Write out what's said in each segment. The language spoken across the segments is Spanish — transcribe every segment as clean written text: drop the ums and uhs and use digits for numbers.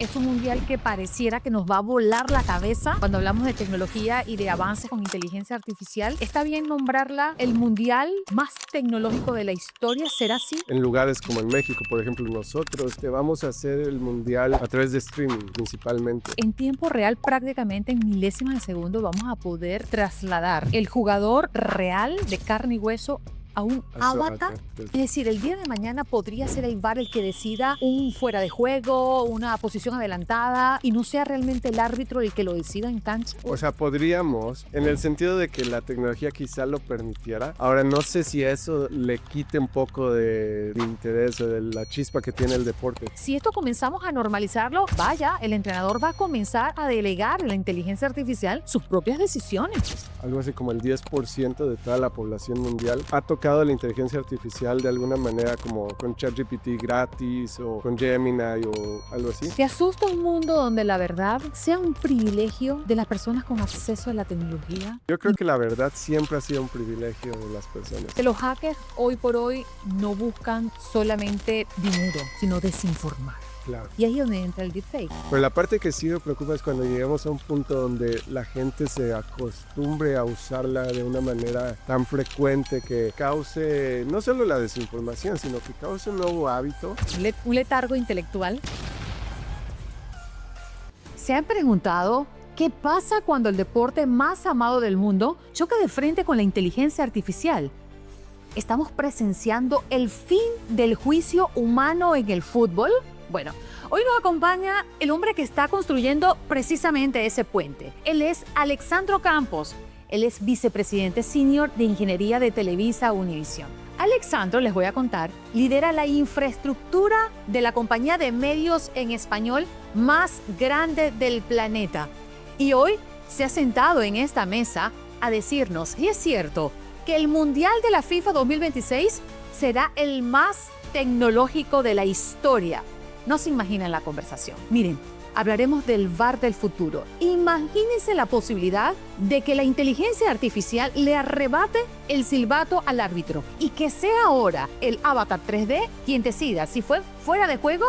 Es un mundial que pareciera que nos va a volar la cabeza cuando hablamos de tecnología y de avances con inteligencia artificial. ¿Está bien nombrarla el mundial más tecnológico de la historia? ¿Será así? En lugares como en México, por ejemplo, nosotros te vamos a hacer el mundial a través de streaming principalmente. En tiempo real, prácticamente en milésimas de segundo, vamos a poder trasladar el jugador real de carne y hueso a un avatar. Es decir, el día de mañana podría ser el VAR el que decida un fuera de juego, una posición adelantada, y no sea realmente el árbitro el que lo decida en cancha. O sea, podríamos, en el sentido de que la tecnología quizá lo permitiera. Ahora, no sé si eso le quite un poco de interés o de la chispa que tiene el deporte. Si esto comenzamos a normalizarlo, vaya, el entrenador va a comenzar a delegar a la inteligencia artificial sus propias decisiones. Algo así como el 10% de toda la población mundial ha tocado la inteligencia artificial de alguna manera, como con ChatGPT gratis o con Gemini o algo así. ¿Te asusta un mundo donde la verdad sea un privilegio de las personas con acceso a la tecnología? Yo creo que la verdad siempre ha sido un privilegio de las personas. Que los hackers hoy por hoy no buscan solamente dinero, sino desinformar. Claro. Y ahí es donde entra el deepfake. Pero la parte que sí me preocupa es cuando lleguemos a un punto donde la gente se acostumbre a usarla de una manera tan frecuente que cause no solo la desinformación, sino que cause un nuevo hábito. Un letargo intelectual. ¿Se han preguntado qué pasa cuando el deporte más amado del mundo choca de frente con la inteligencia artificial? ¿Estamos presenciando el fin del juicio humano en el fútbol? Bueno, hoy nos acompaña el hombre que está construyendo precisamente ese puente. Él es Alexandro Campos. Él es vicepresidente senior de Ingeniería de Televisa Univisión. Alexandro, les voy a contar, lidera la infraestructura de la compañía de medios en español más grande del planeta. Y hoy se ha sentado en esta mesa a decirnos, y es cierto, que el Mundial de la FIFA 2026 será el más tecnológico de la historia. No se imaginan la conversación. Miren, hablaremos del VAR del futuro. Imagínense la posibilidad de que la inteligencia artificial le arrebate el silbato al árbitro y que sea ahora el avatar 3D quien decida si fue fuera de juego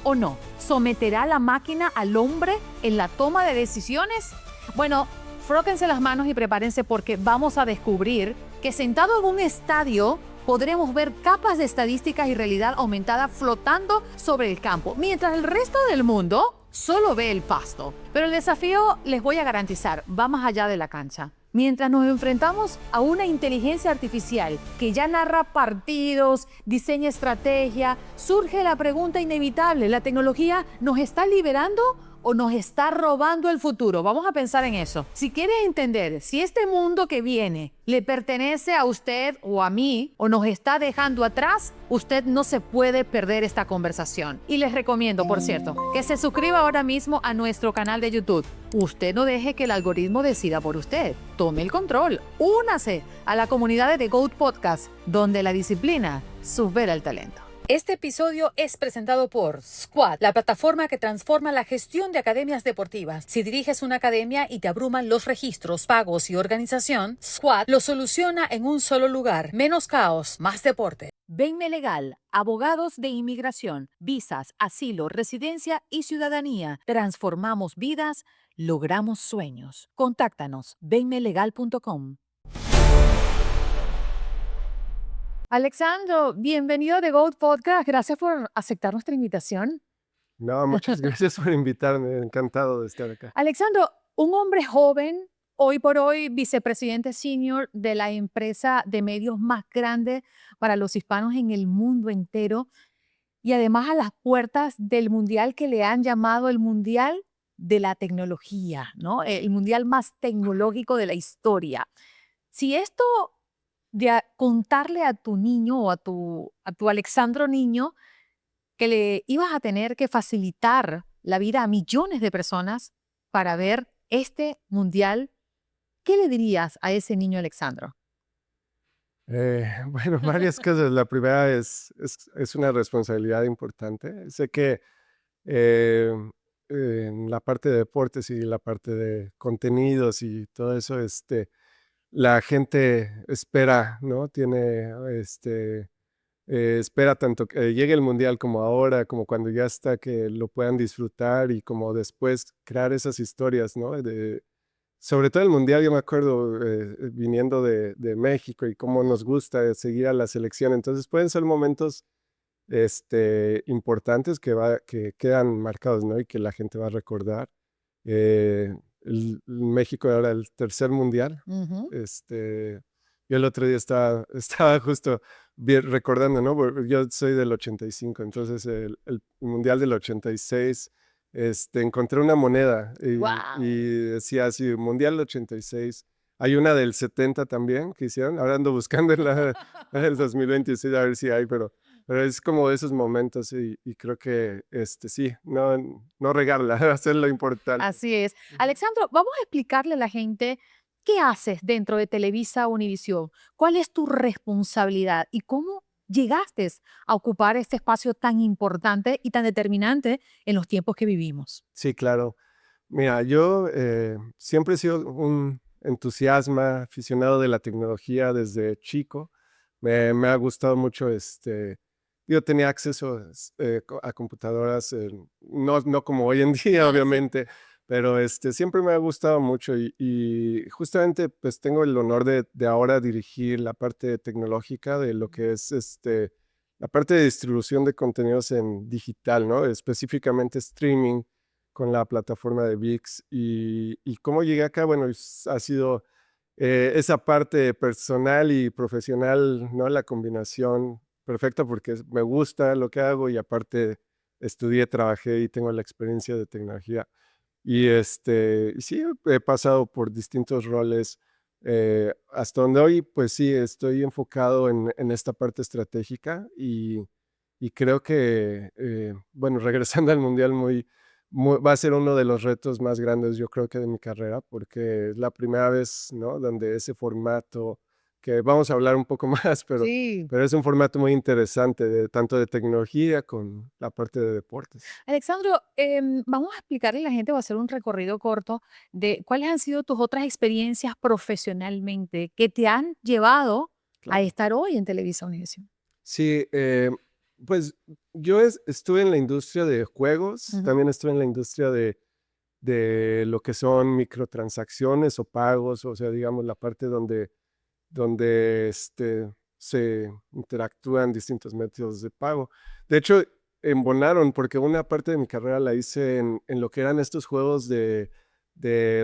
o no. ¿Someterá la máquina al hombre en la toma de decisiones? Bueno, fróquense las manos y prepárense porque vamos a descubrir que sentado en un estadio podremos ver capas de estadísticas y realidad aumentada flotando sobre el campo, mientras el resto del mundo solo ve el pasto. Pero el desafío, les voy a garantizar, va más allá de la cancha. Mientras nos enfrentamos a una inteligencia artificial que ya narra partidos, diseña estrategia, surge la pregunta inevitable: ¿la tecnología nos está liberando o nos está robando el futuro? Vamos a pensar en eso. Si quieres entender si este mundo que viene le pertenece a usted o a mí o nos está dejando atrás, usted no se puede perder esta conversación. Y les recomiendo, por cierto, que se suscriba ahora mismo a nuestro canal de YouTube. Usted no deje que el algoritmo decida por usted. Tome el control. Únase a la comunidad de The GOAT Podcast, donde la disciplina supera el talento. Este episodio es presentado por Squad, la plataforma que transforma la gestión de academias deportivas. Si diriges una academia y te abruman los registros, pagos y organización, Squad lo soluciona en un solo lugar. Menos caos, más deporte. Venme Legal, abogados de inmigración, visas, asilo, residencia y ciudadanía. Transformamos vidas, logramos sueños. Contáctanos, venmelegal.com. Alexandro, bienvenido a The GOAT Podcast. Gracias por aceptar nuestra invitación. No, muchas gracias por invitarme. Encantado de estar acá. Alexandro, un hombre joven, hoy por hoy vicepresidente senior de la empresa de medios más grande para los hispanos en el mundo entero, y además a las puertas del mundial que le han llamado el mundial de la tecnología, ¿no? El mundial más tecnológico de la historia. Si esto de contarle a tu niño o a tu Alexandro niño que le ibas a tener que facilitar la vida a millones de personas para ver este mundial, ¿qué le dirías a ese niño Alexandro? Bueno, varias cosas. La primera es una responsabilidad importante. Sé que eh, en la parte de deportes y la parte de contenidos y todo eso, la gente espera, ¿no? Tiene espera tanto que llegue el mundial como ahora, como cuando ya está, que lo puedan disfrutar y como después crear esas historias, ¿no? Sobre todo el mundial, yo me acuerdo viniendo de México y cómo nos gusta seguir a la selección. Entonces pueden ser momentos importantes que quedan marcados, ¿no? Y que la gente va a recordar. México era el tercer mundial. Ujú. Yo el otro día estaba justo recordando, ¿no? Porque yo soy del 85, entonces el mundial del 86, encontré una moneda ¡Wow! y decía así, mundial 86. Hay una del 70 también que hicieron. Ahora ando buscando en el 2026 a ver si hay, pero es como de esos momentos y creo que sí, no regarla, hacerlo importante. Así es. Ujú. Alexandro, vamos a explicarle a la gente qué haces dentro de Televisa Univisión, cuál es tu responsabilidad y cómo llegaste a ocupar este espacio tan importante y tan determinante en los tiempos que vivimos. Sí, claro. Mira, yo siempre he sido un entusiasma, aficionado de la tecnología desde chico. Me ha gustado mucho, yo tenía acceso a computadoras, no como hoy en día, Ah, sí. obviamente, pero siempre me ha gustado mucho y justamente pues tengo el honor de ahora dirigir la parte tecnológica de lo que es la parte de distribución de contenidos en digital, ¿no? Específicamente streaming con la plataforma de ViX. Y cómo llegué acá, bueno, ha sido esa parte personal y profesional, ¿no? La combinación perfecta porque me gusta lo que hago y aparte estudié, trabajé y tengo la experiencia de tecnología. Y sí, he pasado por distintos roles. Hasta donde hoy, pues sí, estoy enfocado en esta parte estratégica y creo que, bueno, regresando al mundial, va a ser uno de los retos más grandes, yo creo que de mi carrera, porque es la primera vez, ¿no? Donde ese formato, que vamos a hablar un poco más, Sí. pero es un formato muy interesante, tanto de tecnología con la parte de deportes. Alexandro, vamos a explicarle a la gente, va a hacer un recorrido corto de cuáles han sido tus otras experiencias profesionalmente que te han llevado a Claro. estar hoy en Televisa Univisión. Sí, pues yo estuve en la industria de juegos, Ujú. también estuve en la industria de lo que son microtransacciones o pagos, o sea, digamos, la parte donde se interactúan distintos métodos de pago. De hecho, embonaron, porque una parte de mi carrera la hice en lo que eran estos juegos de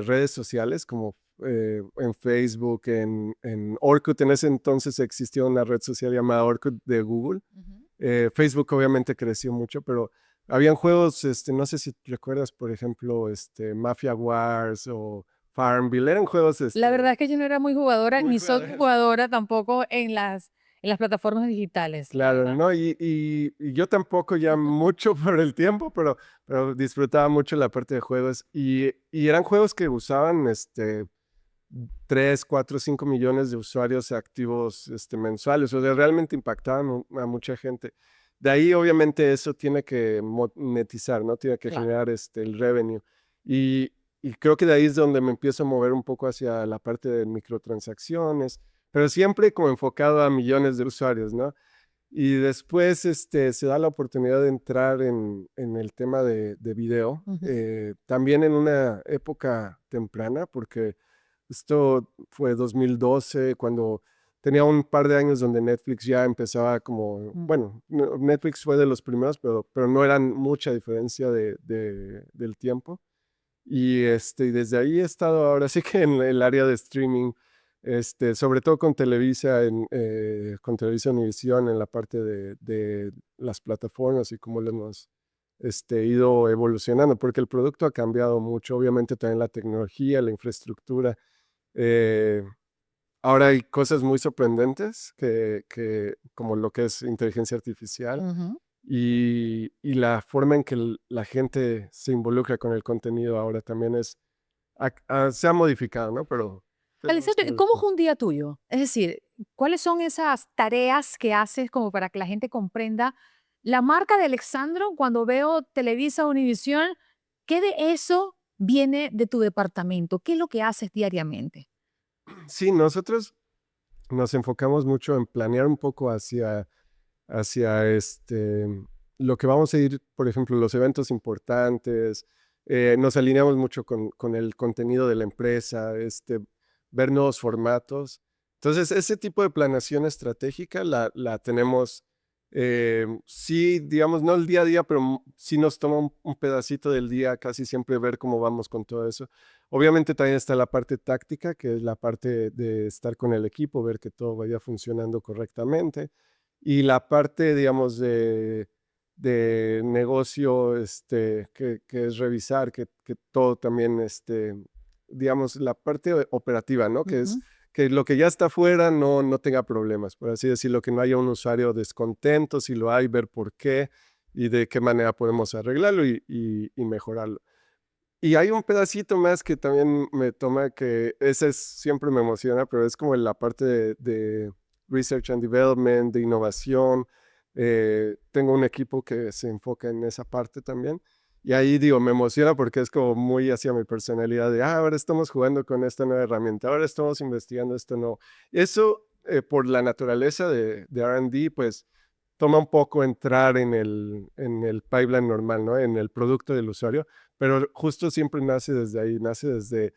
redes sociales, como en Facebook, en Orkut. En ese entonces existía una red social llamada Orkut de Google. Ujú. Facebook obviamente creció mucho, pero habían juegos, no sé si recuerdas, por ejemplo, Mafia Wars o Farmville. Eran juegos, La verdad es que yo no era muy jugadora, muy ni soy jugados. jugadora tampoco en las plataformas digitales, la Claro, verdad. ¿no? Y yo tampoco ya mucho por el tiempo, pero disfrutaba mucho la parte de juegos. Y eran juegos que usaban 3, 4, 5 millones de usuarios activos mensuales. O sea, realmente impactaban a mucha gente. De ahí, obviamente, eso tiene que monetizar, ¿no? Tiene que Claro. generar el revenue. Y, y creo que de ahí es donde me empiezo a mover un poco hacia la parte de microtransacciones, pero siempre como enfocado a millones de usuarios, ¿no? Y después se da la oportunidad de entrar en el tema de video, Ujú. también en una época temprana, porque esto fue 2012, cuando tenía un par de años donde Netflix ya empezaba como, Mm. bueno, Netflix fue de los primeros, pero no eran mucha diferencia del tiempo. Y desde ahí he estado ahora sí que en el área de streaming, sobre todo con Televisa, con Televisa Univisión en la parte de las plataformas y cómo lo hemos ido evolucionando, porque el producto ha cambiado mucho, obviamente también la tecnología, la infraestructura. eh, Ahora hay cosas muy sorprendentes como lo que es inteligencia artificial Ujú. y la forma en que la gente se involucra con el contenido ahora también se ha modificado, ¿no? Pero tenemos Alexandro, que ¿y cómo evolucionar. es un día tuyo? Es decir, ¿cuáles son esas tareas que haces como para que la gente comprenda la marca de Alexandro cuando veo Televisa Univisión? ¿Qué de eso viene de tu departamento? ¿Qué es lo que haces diariamente? Sí, nosotros nos enfocamos mucho en planear un poco hacia lo que vamos a ir, por ejemplo, los eventos importantes. Nos alineamos mucho con el contenido de la empresa, ver nuevos formatos. Entonces, ese tipo de planeación estratégica la tenemos, sí, digamos, no el día a día, pero sí nos toma un pedacito del día casi siempre ver cómo vamos con todo eso. Obviamente también está la parte táctica, que es la parte de estar con el equipo, ver que todo vaya funcionando correctamente. Y la parte, digamos, de negocio, que es revisar que todo también, digamos, la parte operativa, ¿no? Que es Ujú. que lo que ya está afuera no tenga problemas, por así decirlo, que no haya un usuario descontento, si lo hay, ver por qué y de qué manera podemos arreglarlo y mejorarlo. Y hay un pedacito más que también me toma, que ese siempre me emociona, pero es como la parte de Research and Development, de innovación. Tengo un equipo que se enfoca en esa parte también. Y ahí digo, me emociona porque es como muy hacia mi personalidad de, ahora estamos jugando con esta nueva herramienta, ahora estamos investigando esto nuevo. Eso, por la naturaleza de R&D, pues toma un poco entrar en el pipeline normal, ¿no? En el producto del usuario, pero justo siempre nace desde ahí, nace desde,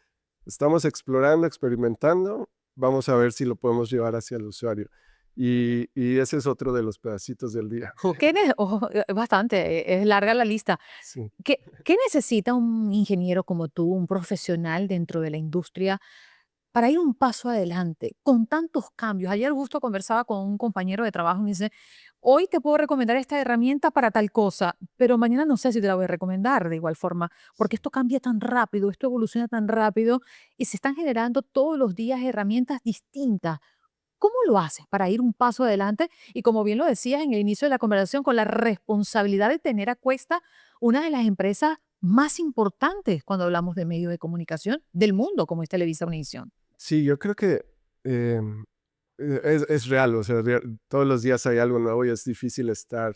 estamos explorando, experimentando, vamos a ver si lo podemos llevar hacia el usuario. Y ese es otro de los pedacitos del día. Bastante, es larga la lista. Sí. ¿Qué necesita un ingeniero como tú, un profesional dentro de la industria, para ir un paso adelante con tantos cambios? Ayer justo conversaba con un compañero de trabajo y me dice, hoy te puedo recomendar esta herramienta para tal cosa, pero mañana no sé si te la voy a recomendar de igual forma, porque esto cambia tan rápido, esto evoluciona tan rápido y se están generando todos los días herramientas distintas. ¿Cómo lo haces para ir un paso adelante? Y como bien lo decías en el inicio de la conversación, con la responsabilidad de tener a cuesta una de las empresas más importantes cuando hablamos de medios de comunicación del mundo, como es Televisa Univisión. Sí, yo creo que em, es real, o sea, todos los días hay algo nuevo y es difícil estar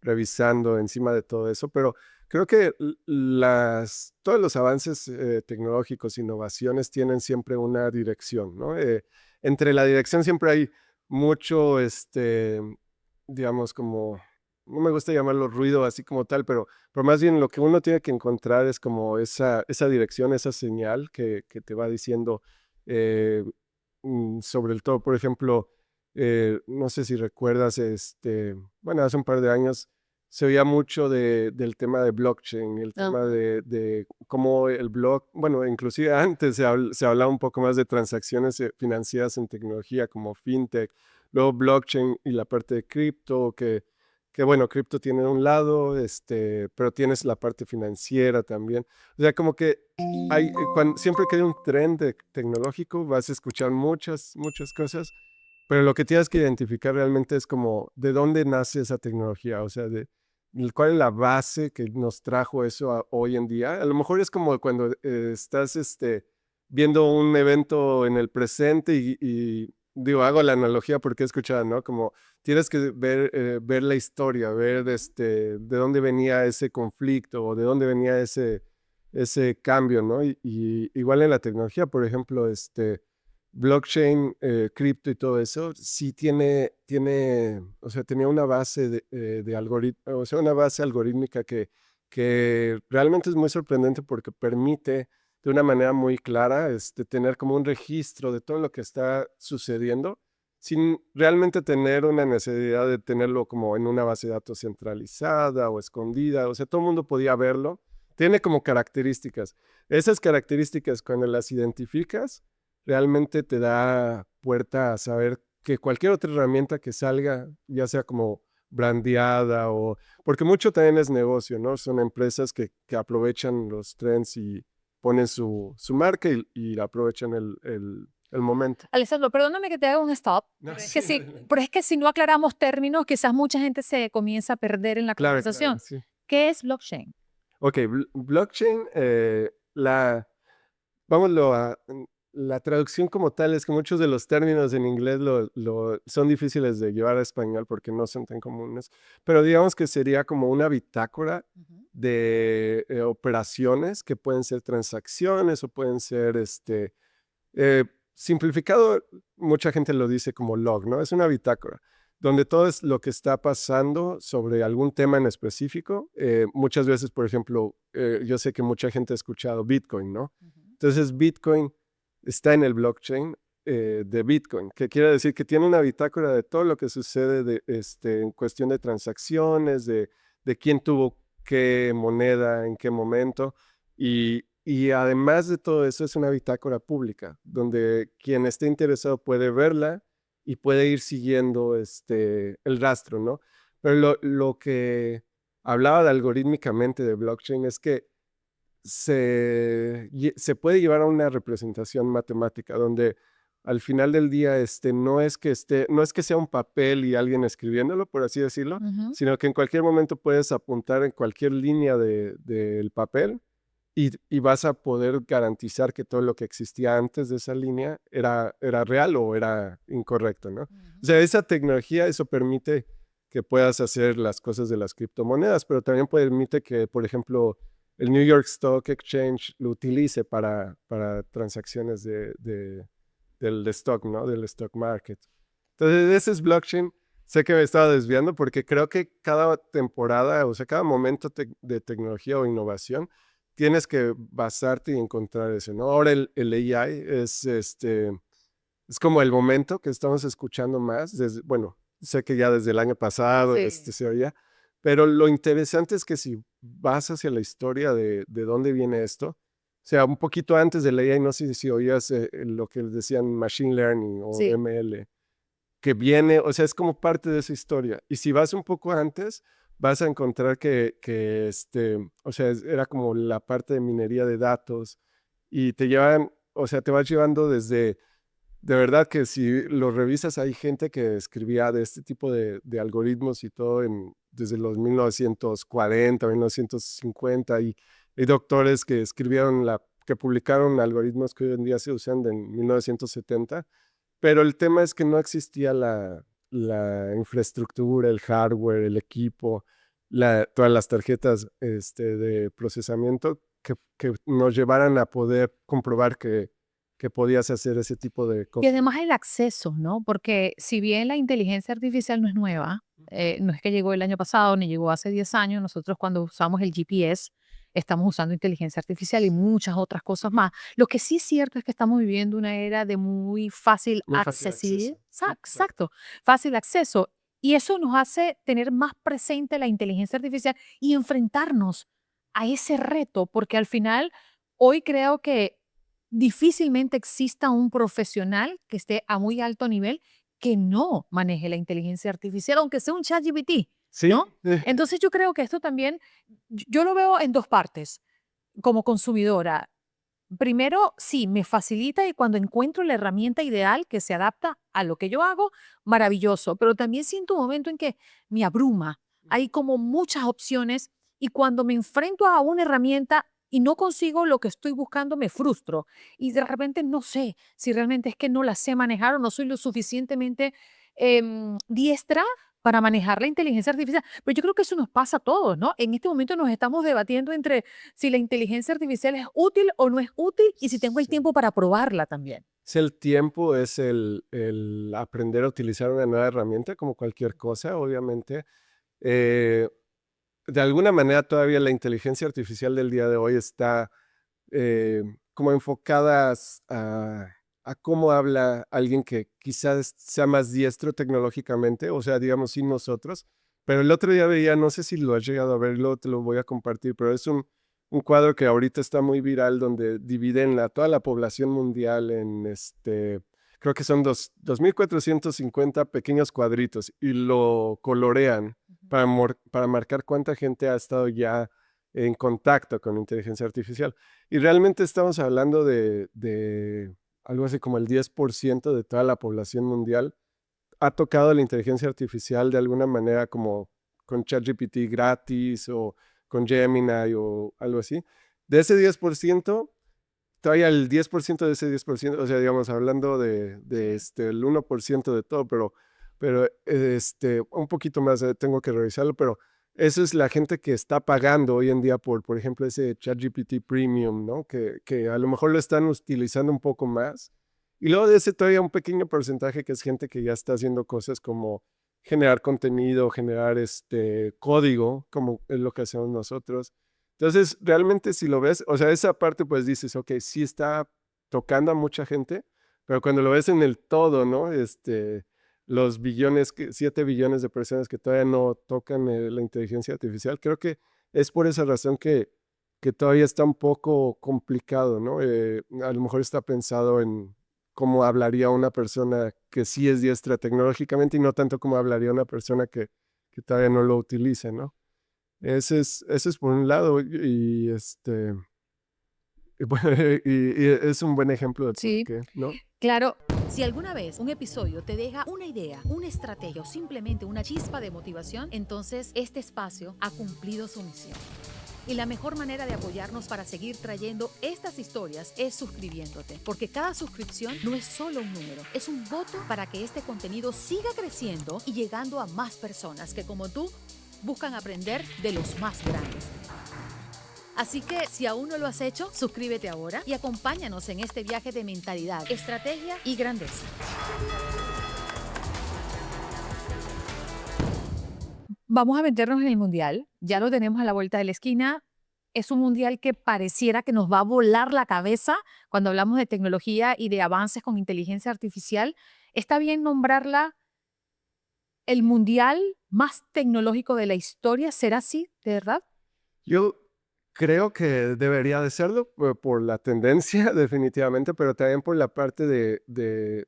revisando encima de todo eso, pero creo que todos los avances tecnológicos, innovaciones tienen siempre una dirección, ¿no? Entre la dirección siempre hay mucho, digamos, como, no me gusta llamarlo ruido así como tal, pero más bien lo que uno tiene que encontrar es como esa dirección, esa señal que te va diciendo, eh, sobre el todo, por ejemplo, no sé si recuerdas, bueno, hace un par de años se oía mucho del tema de blockchain, el tema Ajá. de cómo el bueno, inclusive antes se hablaba un poco más de transacciones financieras en tecnología como fintech, luego blockchain y la parte de cripto, que bueno, cripto tiene un lado, pero tienes la parte financiera también. O sea, como que siempre que hay un tren tecnológico, vas a escuchar muchas cosas, pero lo que tienes que identificar realmente es como de dónde nace esa tecnología, o sea, cuál es la base que nos trajo eso hoy en día. A lo mejor es como cuando estás viendo un evento en el presente y digo, hago la analogía porque he escuchado, ¿no? Como tienes que ver la historia, ver de dónde venía ese conflicto o de dónde venía ese cambio, ¿no? Y igual en la tecnología, por ejemplo, blockchain, cripto y todo eso, sí o sea, tenía una base de algoritmo, o sea, una base algorítmica que realmente es muy sorprendente porque permite de una manera muy clara, tener como un registro de todo lo que está sucediendo sin realmente tener una necesidad de tenerlo como en una base de datos centralizada o escondida, o sea, todo el mundo podía verlo. Tiene como características. Esas características, cuando las identificas, realmente te da puerta a saber que cualquier otra herramienta que salga, ya sea como brandeada o... Porque mucho también es negocio, ¿no? Son empresas que aprovechan los trends y ponen su marca y aprovechan el momento. Alessandro, perdóname que te haga un stop, No, pero es que sí, si, adelante. pero es que si no aclaramos términos, quizás mucha gente se comienza a perder en la Claro, claro, conversación. sí. ¿Qué es blockchain? Ok, blockchain, vámonos la traducción como tal es que muchos de los términos en inglés son difíciles de llevar a español porque no son tan comunes, pero digamos que sería como una bitácora Ujú. de operaciones que pueden ser transacciones o pueden ser, simplificado, mucha gente lo dice como log, ¿no? Es una bitácora. donde todo es lo que está pasando sobre algún tema en específico. Muchas veces, por ejemplo, yo sé que mucha gente ha escuchado Bitcoin, ¿no? Entonces, Bitcoin está en el blockchain de Bitcoin, que quiere decir que tiene una bitácora de todo lo que sucede en cuestión de transacciones, de quién tuvo qué moneda, en qué momento. Y además de todo eso, es una bitácora pública, donde quien esté interesado puede verla y puede ir siguiendo el rastro, ¿no? Pero lo que hablaba de algorítmicamente de blockchain es que se puede llevar a una representación matemática donde al final del día no es que sea un papel y alguien escribiéndolo, por así decirlo, Ujú. sino que en cualquier momento puedes apuntar en cualquier línea del papel y vas a poder garantizar que todo lo que existía antes de esa línea era real o era incorrecto, ¿no? O sea, esa tecnología, eso permite que puedas hacer las cosas de las criptomonedas, pero también permite que, por ejemplo, el New York Stock Exchange lo utilice para transacciones del stock, ¿no? Del stock market. Entonces, ese es blockchain. Sé que me estaba desviando porque creo que cada temporada, o sea, cada momento de tecnología o innovación, tienes que basarte y encontrar eso, ¿no? Ahora el AI es como el momento que estamos escuchando más, bueno, sé que ya desde el año pasado Sí. se oía, pero lo interesante es que si vas hacia la historia de dónde viene esto, o sea, un poquito antes del AI, no sé si oías lo que decían Machine Learning o Sí. ML, que viene, o sea, es como parte de esa historia. Y si vas un poco antes, vas a encontrar o sea, era como la parte de minería de datos y te llevan, o sea, te vas llevando de verdad que si lo revisas, hay gente que escribía de este tipo de algoritmos y todo desde los 1940, 1950, y hay doctores que que publicaron algoritmos que hoy en día se usan en 1970, pero el tema es que no existía la infraestructura, el hardware, el equipo, todas las tarjetas de procesamiento que nos llevaran a poder comprobar que podías hacer ese tipo de Y cosas. además el acceso, ¿no? Porque si bien la inteligencia artificial no es nueva, no es que llegó el año pasado ni llegó hace 10 años, nosotros cuando usamos el GPS estamos usando inteligencia artificial y muchas otras cosas más. Lo que sí es cierto es que estamos viviendo una era de muy fácil Muy fácil accesibilidad, acceso. Sí, claro. exacto, fácil acceso. Y eso nos hace tener más presente la inteligencia artificial y enfrentarnos a ese reto, porque al final hoy creo que difícilmente exista un profesional que esté a muy alto nivel que no maneje la inteligencia artificial, aunque sea un ChatGPT, Sí, ¿no? Entonces yo creo que esto también, yo lo veo en dos partes como consumidora. Primero, sí, me facilita y cuando encuentro la herramienta ideal que se adapta a lo que yo hago, maravilloso, pero también siento un momento en que me abruma. Hay como muchas opciones y cuando me enfrento a una herramienta y no consigo lo que estoy buscando, me frustro y de repente no sé si realmente es que no la sé manejar o no soy lo suficientemente diestra para manejar la inteligencia artificial. Pero yo creo que eso nos pasa a todos, ¿no? En este momento nos estamos debatiendo entre si la inteligencia artificial es útil o no es útil y si tengo el sí. tiempo para probarla también. Es el tiempo, es el aprender a utilizar una nueva herramienta como cualquier cosa, obviamente. Eh, de alguna manera todavía la inteligencia artificial del día de hoy está como enfocadas a cómo habla alguien que quizás sea más diestro tecnológicamente, o sea, digamos, sin nosotros. Pero el otro día veía, no sé si lo has llegado a ver, luego te lo voy a compartir, pero es un cuadro que ahorita está muy viral donde dividen toda la población mundial en creo que son 2.450 pequeños cuadritos y lo colorean para marcar cuánta gente ha estado ya en contacto con inteligencia artificial. Y realmente estamos hablando de algo así como el 10% de toda la población mundial ha tocado la inteligencia artificial de alguna manera como con ChatGPT gratis o con Gemini o algo así. De ese 10%, todavía el 10% de ese 10%, o sea, digamos, hablando el 1% de todo, pero un poquito más, tengo que revisarlo, pero eso es la gente que está pagando hoy en día por ejemplo, ese ChatGPT Premium, ¿no? Que a lo mejor lo están utilizando un poco más. Y luego de ese todavía un pequeño porcentaje que es gente que ya está haciendo cosas como generar contenido, generar código, como es lo que hacemos nosotros. Entonces, realmente si lo ves, o sea, esa parte pues dices, ok, sí está tocando a mucha gente, pero cuando lo ves en el todo, ¿no? Los billones, 7 billones de personas que todavía no tocan la inteligencia artificial, creo que es por esa razón que todavía está un poco complicado, ¿no? A lo mejor está pensado en cómo hablaría una persona que sí es diestra tecnológicamente y no tanto como hablaría una persona que todavía no lo utiliza, ¿no? Ese es por un lado y bueno, y es un buen ejemplo de por Sí, qué, ¿no? claro. Si alguna vez un episodio te deja una idea, una estrategia o simplemente una chispa de motivación, entonces este espacio ha cumplido su misión. Y la mejor manera de apoyarnos para seguir trayendo estas historias es suscribiéndote, porque cada suscripción no es solo un número, es un voto para que este contenido siga creciendo y llegando a más personas que, como tú, buscan aprender de los más grandes. Así que si aún no lo has hecho, suscríbete ahora y acompáñanos en este viaje de mentalidad, estrategia y grandeza. Vamos a meternos en el mundial. Ya lo tenemos a la vuelta de la esquina. Es un mundial que pareciera que nos va a volar la cabeza cuando hablamos de tecnología y de avances con inteligencia artificial. ¿Está bien nombrarla el mundial más tecnológico de la historia? ¿Será así, de verdad? Yo creo que debería de serlo por la tendencia, definitivamente, pero también por la parte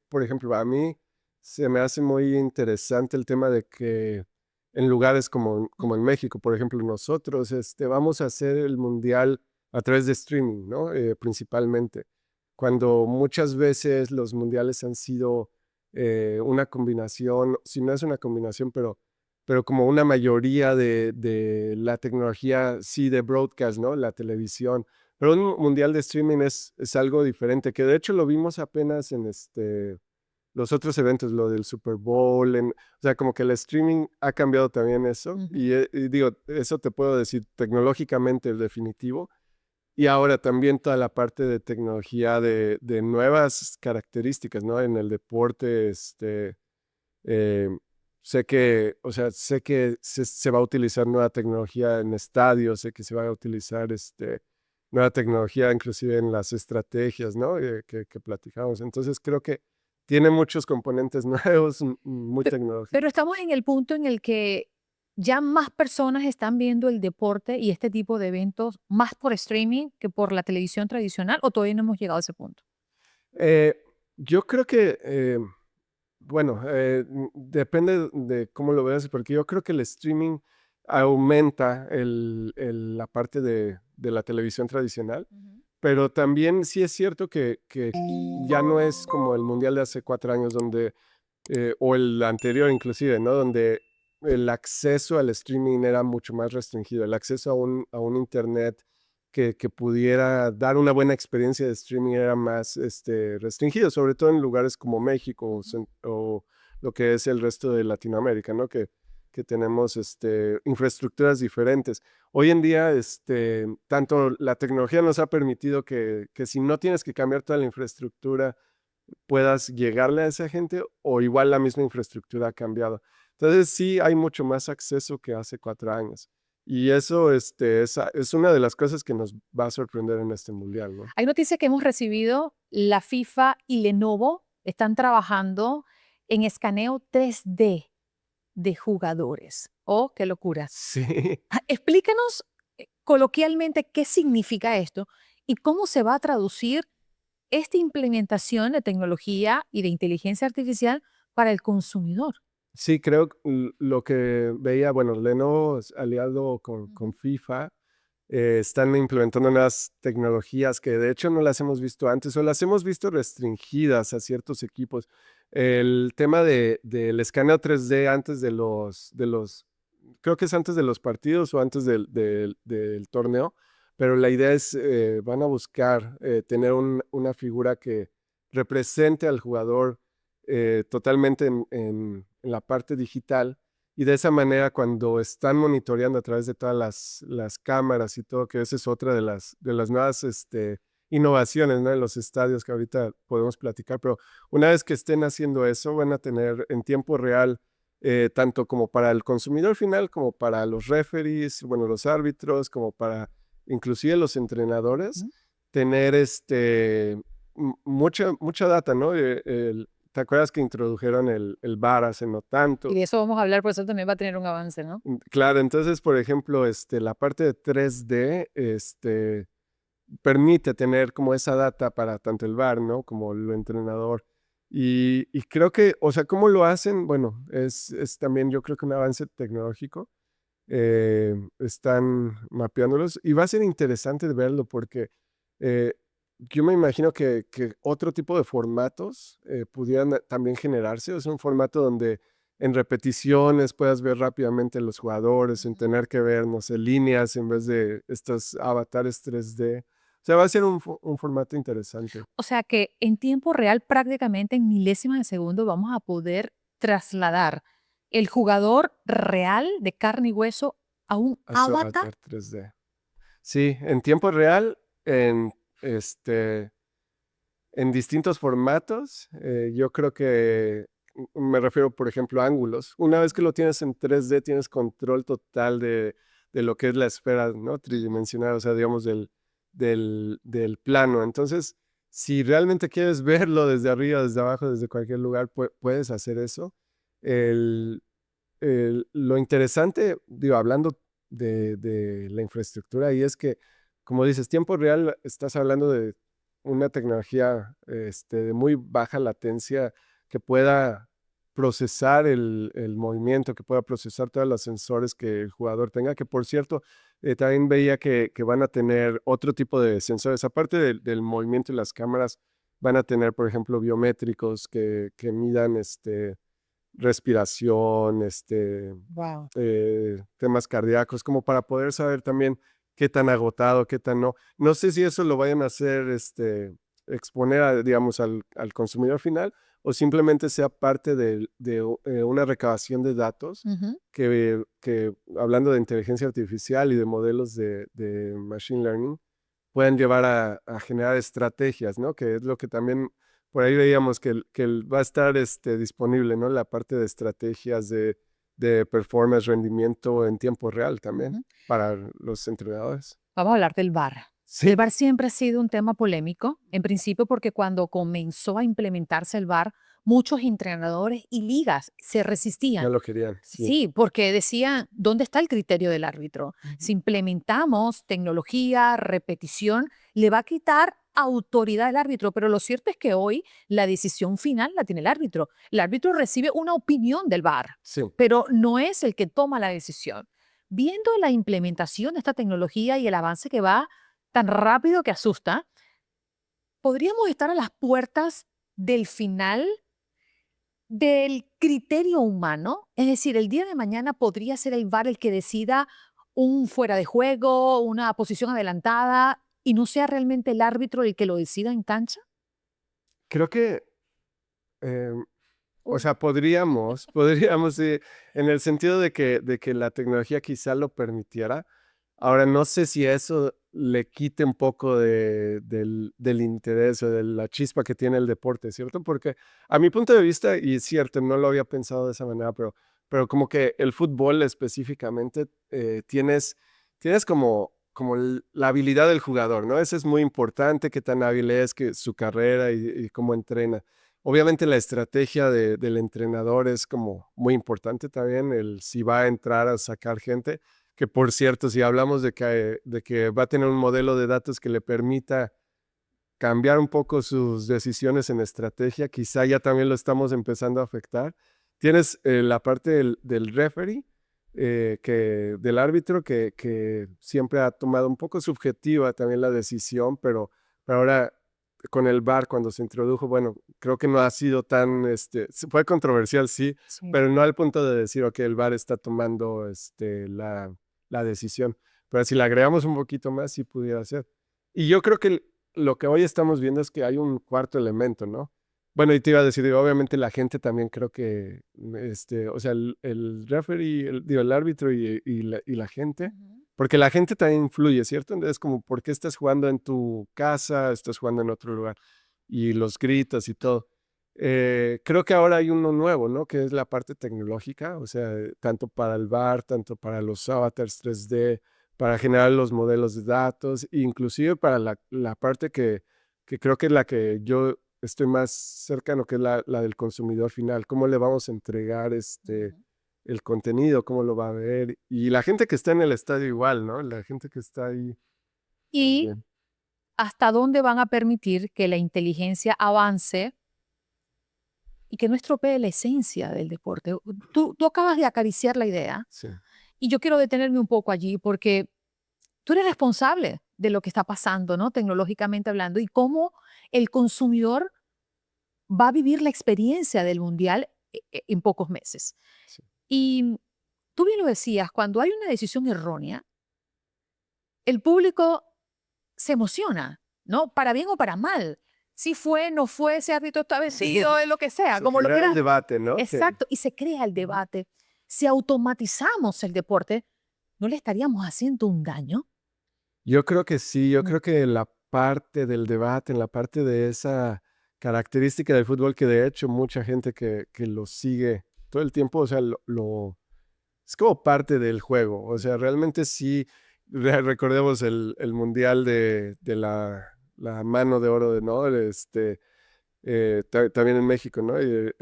por ejemplo, a mí se me hace muy interesante el tema de que en lugares como en México, por ejemplo, nosotros vamos a hacer el mundial a través de streaming, ¿no? Principalmente, cuando muchas veces los mundiales han sido una combinación, si no es una combinación, pero como una mayoría de la tecnología, sí, de broadcast, ¿no? La televisión. Pero un mundial de streaming es algo diferente, que de hecho lo vimos apenas en los otros eventos, lo del Super Bowl, o sea, como que el streaming ha cambiado también eso. Y digo, eso te puedo decir tecnológicamente definitivo. Y ahora también toda la parte de tecnología de nuevas características, ¿no? En el deporte, eh, sé que, o sea, sé que se va a utilizar nueva tecnología en estadios, sé que se va a utilizar nueva tecnología inclusive en las estrategias, ¿no? Que platicamos. Entonces creo que tiene muchos componentes nuevos, muy Pero tecnológicos. estamos en el punto en el que ya más personas están viendo el deporte y este tipo de eventos más por streaming que por la televisión tradicional, ¿o todavía no hemos llegado a ese punto? Eh, yo creo que, bueno, depende de cómo lo veas, porque yo creo que el streaming aumenta la parte de la televisión tradicional. Ujú. Pero también sí es cierto que ya no es como el mundial de hace 4 años donde, o el anterior inclusive, ¿no? Donde el acceso al streaming era mucho más restringido, el acceso a un internet que pudiera dar una buena experiencia de streaming era más restringido, sobre todo en lugares como México o lo que es el resto de Latinoamérica, ¿no? Que tenemos infraestructuras diferentes. Hoy en día, tanto la tecnología nos ha permitido que si no tienes que cambiar toda la infraestructura, puedas llegarle a esa gente o igual la misma infraestructura ha cambiado. Entonces sí hay mucho más acceso que hace 4 años. Y eso es una de las cosas que nos va a sorprender en este mundial, ¿no? Hay noticias que hemos recibido, la FIFA y Lenovo están trabajando en escaneo 3D de jugadores. ¡Oh, qué locura! Sí. Explícanos coloquialmente qué significa esto y cómo se va a traducir esta implementación de tecnología y de inteligencia artificial para el consumidor. Sí, creo que lo que veía, bueno, Lenovo es aliado con Ujú. FIFA, están implementando nuevas tecnologías que de hecho no las hemos visto antes o las hemos visto restringidas a ciertos equipos. El tema del escaneo 3D antes creo que es antes de los partidos o antes del torneo, pero la idea es, van a buscar tener una figura que represente al jugador totalmente en la parte digital y de esa manera cuando están monitoreando a través de todas las cámaras y todo, que esa es otra de las nuevas innovaciones, ¿no? En los estadios que ahorita podemos platicar, pero una vez que estén haciendo eso, van a tener en tiempo real tanto como para el consumidor final, como para los referees, bueno, los árbitros, como para inclusive los entrenadores, Ujú. tener mucha data, ¿no? ¿Te acuerdas que introdujeron el VAR hace no Y tanto? de eso vamos a hablar, por eso también va a tener un avance, ¿no? Claro, entonces, por ejemplo, la parte de 3D, permite tener como esa data para tanto el VAR, ¿no? Como el entrenador. Y creo que, o sea, ¿cómo lo hacen? Bueno, es también yo creo que un avance tecnológico. Están mapeándolos y va a ser interesante de verlo porque eh, yo me imagino que otro tipo de formatos pudieran también generarse. Es un formato donde en repeticiones puedas ver rápidamente los jugadores, sin tener que ver, no sé, líneas en vez de estos avatares 3D. O sea, va a ser un formato interesante. O sea que en tiempo real, prácticamente en milésimas de segundo, vamos a poder trasladar el jugador real de carne y hueso a un A su avatar. avatar 3D. Sí, en tiempo real, este, en distintos formatos. Yo creo que me refiero, por ejemplo, a ángulos. Una vez que lo tienes en 3D, tienes control total de lo que es la esfera, ¿no? Tridimensional, o sea, digamos, del plano. Entonces, si realmente quieres verlo desde arriba, desde abajo, desde cualquier lugar, puedes hacer eso. El, lo interesante, digo, hablando de la infraestructura, y es que, como dices, tiempo real, estás hablando de una tecnología de muy baja latencia que pueda procesar el movimiento, que pueda procesar todos los sensores que el jugador tenga, que por cierto, también veía que van a tener otro tipo de sensores, aparte del movimiento y las cámaras, van a tener, por ejemplo, biométricos que midan respiración, Wow. temas cardíacos, como para poder saber también qué tan agotado, qué tan no. No sé si eso lo vayan a hacer, exponer, digamos, al consumidor final o simplemente sea parte de una recabación de datos que, hablando de inteligencia artificial y de modelos de machine learning, puedan llevar a generar estrategias, ¿no? Que es lo que también por ahí veíamos va a estar disponible, ¿no? La parte de estrategias de performance, rendimiento en tiempo real también para los entrenadores. Vamos a hablar del VAR. El Sí, VAR siempre ha sido un tema polémico, en principio porque cuando comenzó a implementarse el VAR, muchos entrenadores y ligas se ya resistían. lo querían, sí. Sí, porque decían, ¿dónde está el criterio del árbitro? Si implementamos tecnología, repetición, le va a quitar autoridad al árbitro, pero lo cierto es que hoy la decisión final la tiene el árbitro. El árbitro recibe una opinión del VAR, Sí. pero no es el que toma la decisión. Viendo la implementación de esta tecnología y el avance que va tan rápido que asusta, podríamos estar a las puertas del final del criterio humano. Es decir, el día de mañana podría ser el VAR el que decida un fuera de juego, una posición adelantada y no sea realmente el árbitro el que lo decida en cancha. Creo que, o sea, podríamos, en el sentido de que la tecnología quizá lo permitiera. Ahora, no sé si eso le quite un poco del interés o de la chispa que tiene el deporte, ¿cierto? Porque a mi punto de vista, y es cierto, no lo había pensado de esa manera, pero como que el fútbol específicamente, tienes como la habilidad del jugador, ¿no? Eso es muy importante, qué tan hábil es, que su carrera y cómo entrena. Obviamente la estrategia del entrenador es como muy importante también, el si va a entrar a sacar gente, que por cierto, si hablamos de que va a tener un modelo de datos que le permita cambiar un poco sus decisiones en estrategia, quizá ya también lo estamos empezando a afectar. Tienes la parte del referee, del árbitro, que siempre ha tomado un poco subjetiva también la decisión, pero ahora con el VAR cuando se introdujo, bueno, creo que no ha sido tan, fue controversial, sí, Sí. pero no al punto de decir, ok, el VAR está tomando la decisión. Pero si le agregamos un poquito más, sí pudiera ser. Y yo creo que lo que hoy estamos viendo es que hay un cuarto elemento, ¿no? Bueno, y te iba a decir, digo, obviamente la gente también creo que, o sea, el referee, digo, el árbitro y la gente, Ujú. porque la gente también influye, ¿cierto? Entonces, como, ¿por qué estás jugando en tu casa? Estás jugando en otro lugar y los gritos y todo. Creo que ahora hay uno nuevo, ¿no? Que es la parte tecnológica, o sea, tanto para el VAR, tanto para los avatars 3D, para generar los modelos de datos, inclusive para la parte que creo que es la que yo estoy más cercano, que es la del consumidor final. ¿Cómo le vamos a entregar Ujú. el contenido? ¿Cómo lo va a ver? Y la gente que está en el estadio igual, ¿no? La gente que está ahí ¿Y también. hasta dónde van a permitir que la inteligencia avance y que no estropee la esencia del deporte? Tú acabas de acariciar la idea Sí. y yo quiero detenerme un poco allí porque tú eres responsable de lo que está pasando, ¿no? Tecnológicamente hablando y cómo el consumidor va a vivir la experiencia del mundial en pocos meses. Sí. Y tú bien lo decías, cuando hay una decisión errónea, el público se emociona, ¿no? Para bien o para mal. Si fue, no fue, ese árbitro está vencido, es lo que sea, Se como lo genera un quieras. debate, ¿no? Exacto, y se crea el debate. Si automatizamos el deporte, ¿no le estaríamos haciendo un daño? Yo creo que sí, yo Mm. creo que la parte del debate, en la parte de esa característica del fútbol que de hecho mucha gente que lo sigue todo el tiempo, o sea, es como parte del juego, o sea, realmente sí, recordemos el mundial de la mano de oro de ¿no? También en México, ¿no? Y,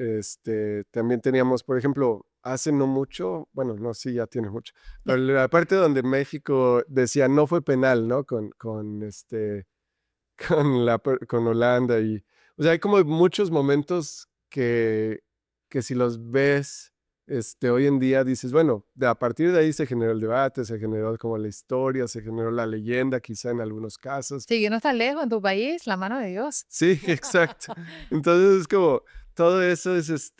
también teníamos, por ejemplo, hace no mucho, bueno, no, sí, ya tiene mucho, pero la parte donde México decía no fue penal, ¿no? Con Holanda y, o sea, hay como muchos momentos que si los ves, hoy en día dices, bueno, a partir de ahí se generó el debate, se generó como la historia, se generó la leyenda, quizá en algunos casos. Si no estás lejos en tu país, la mano de Dios. Sí, exacto. Entonces es como, todo eso es,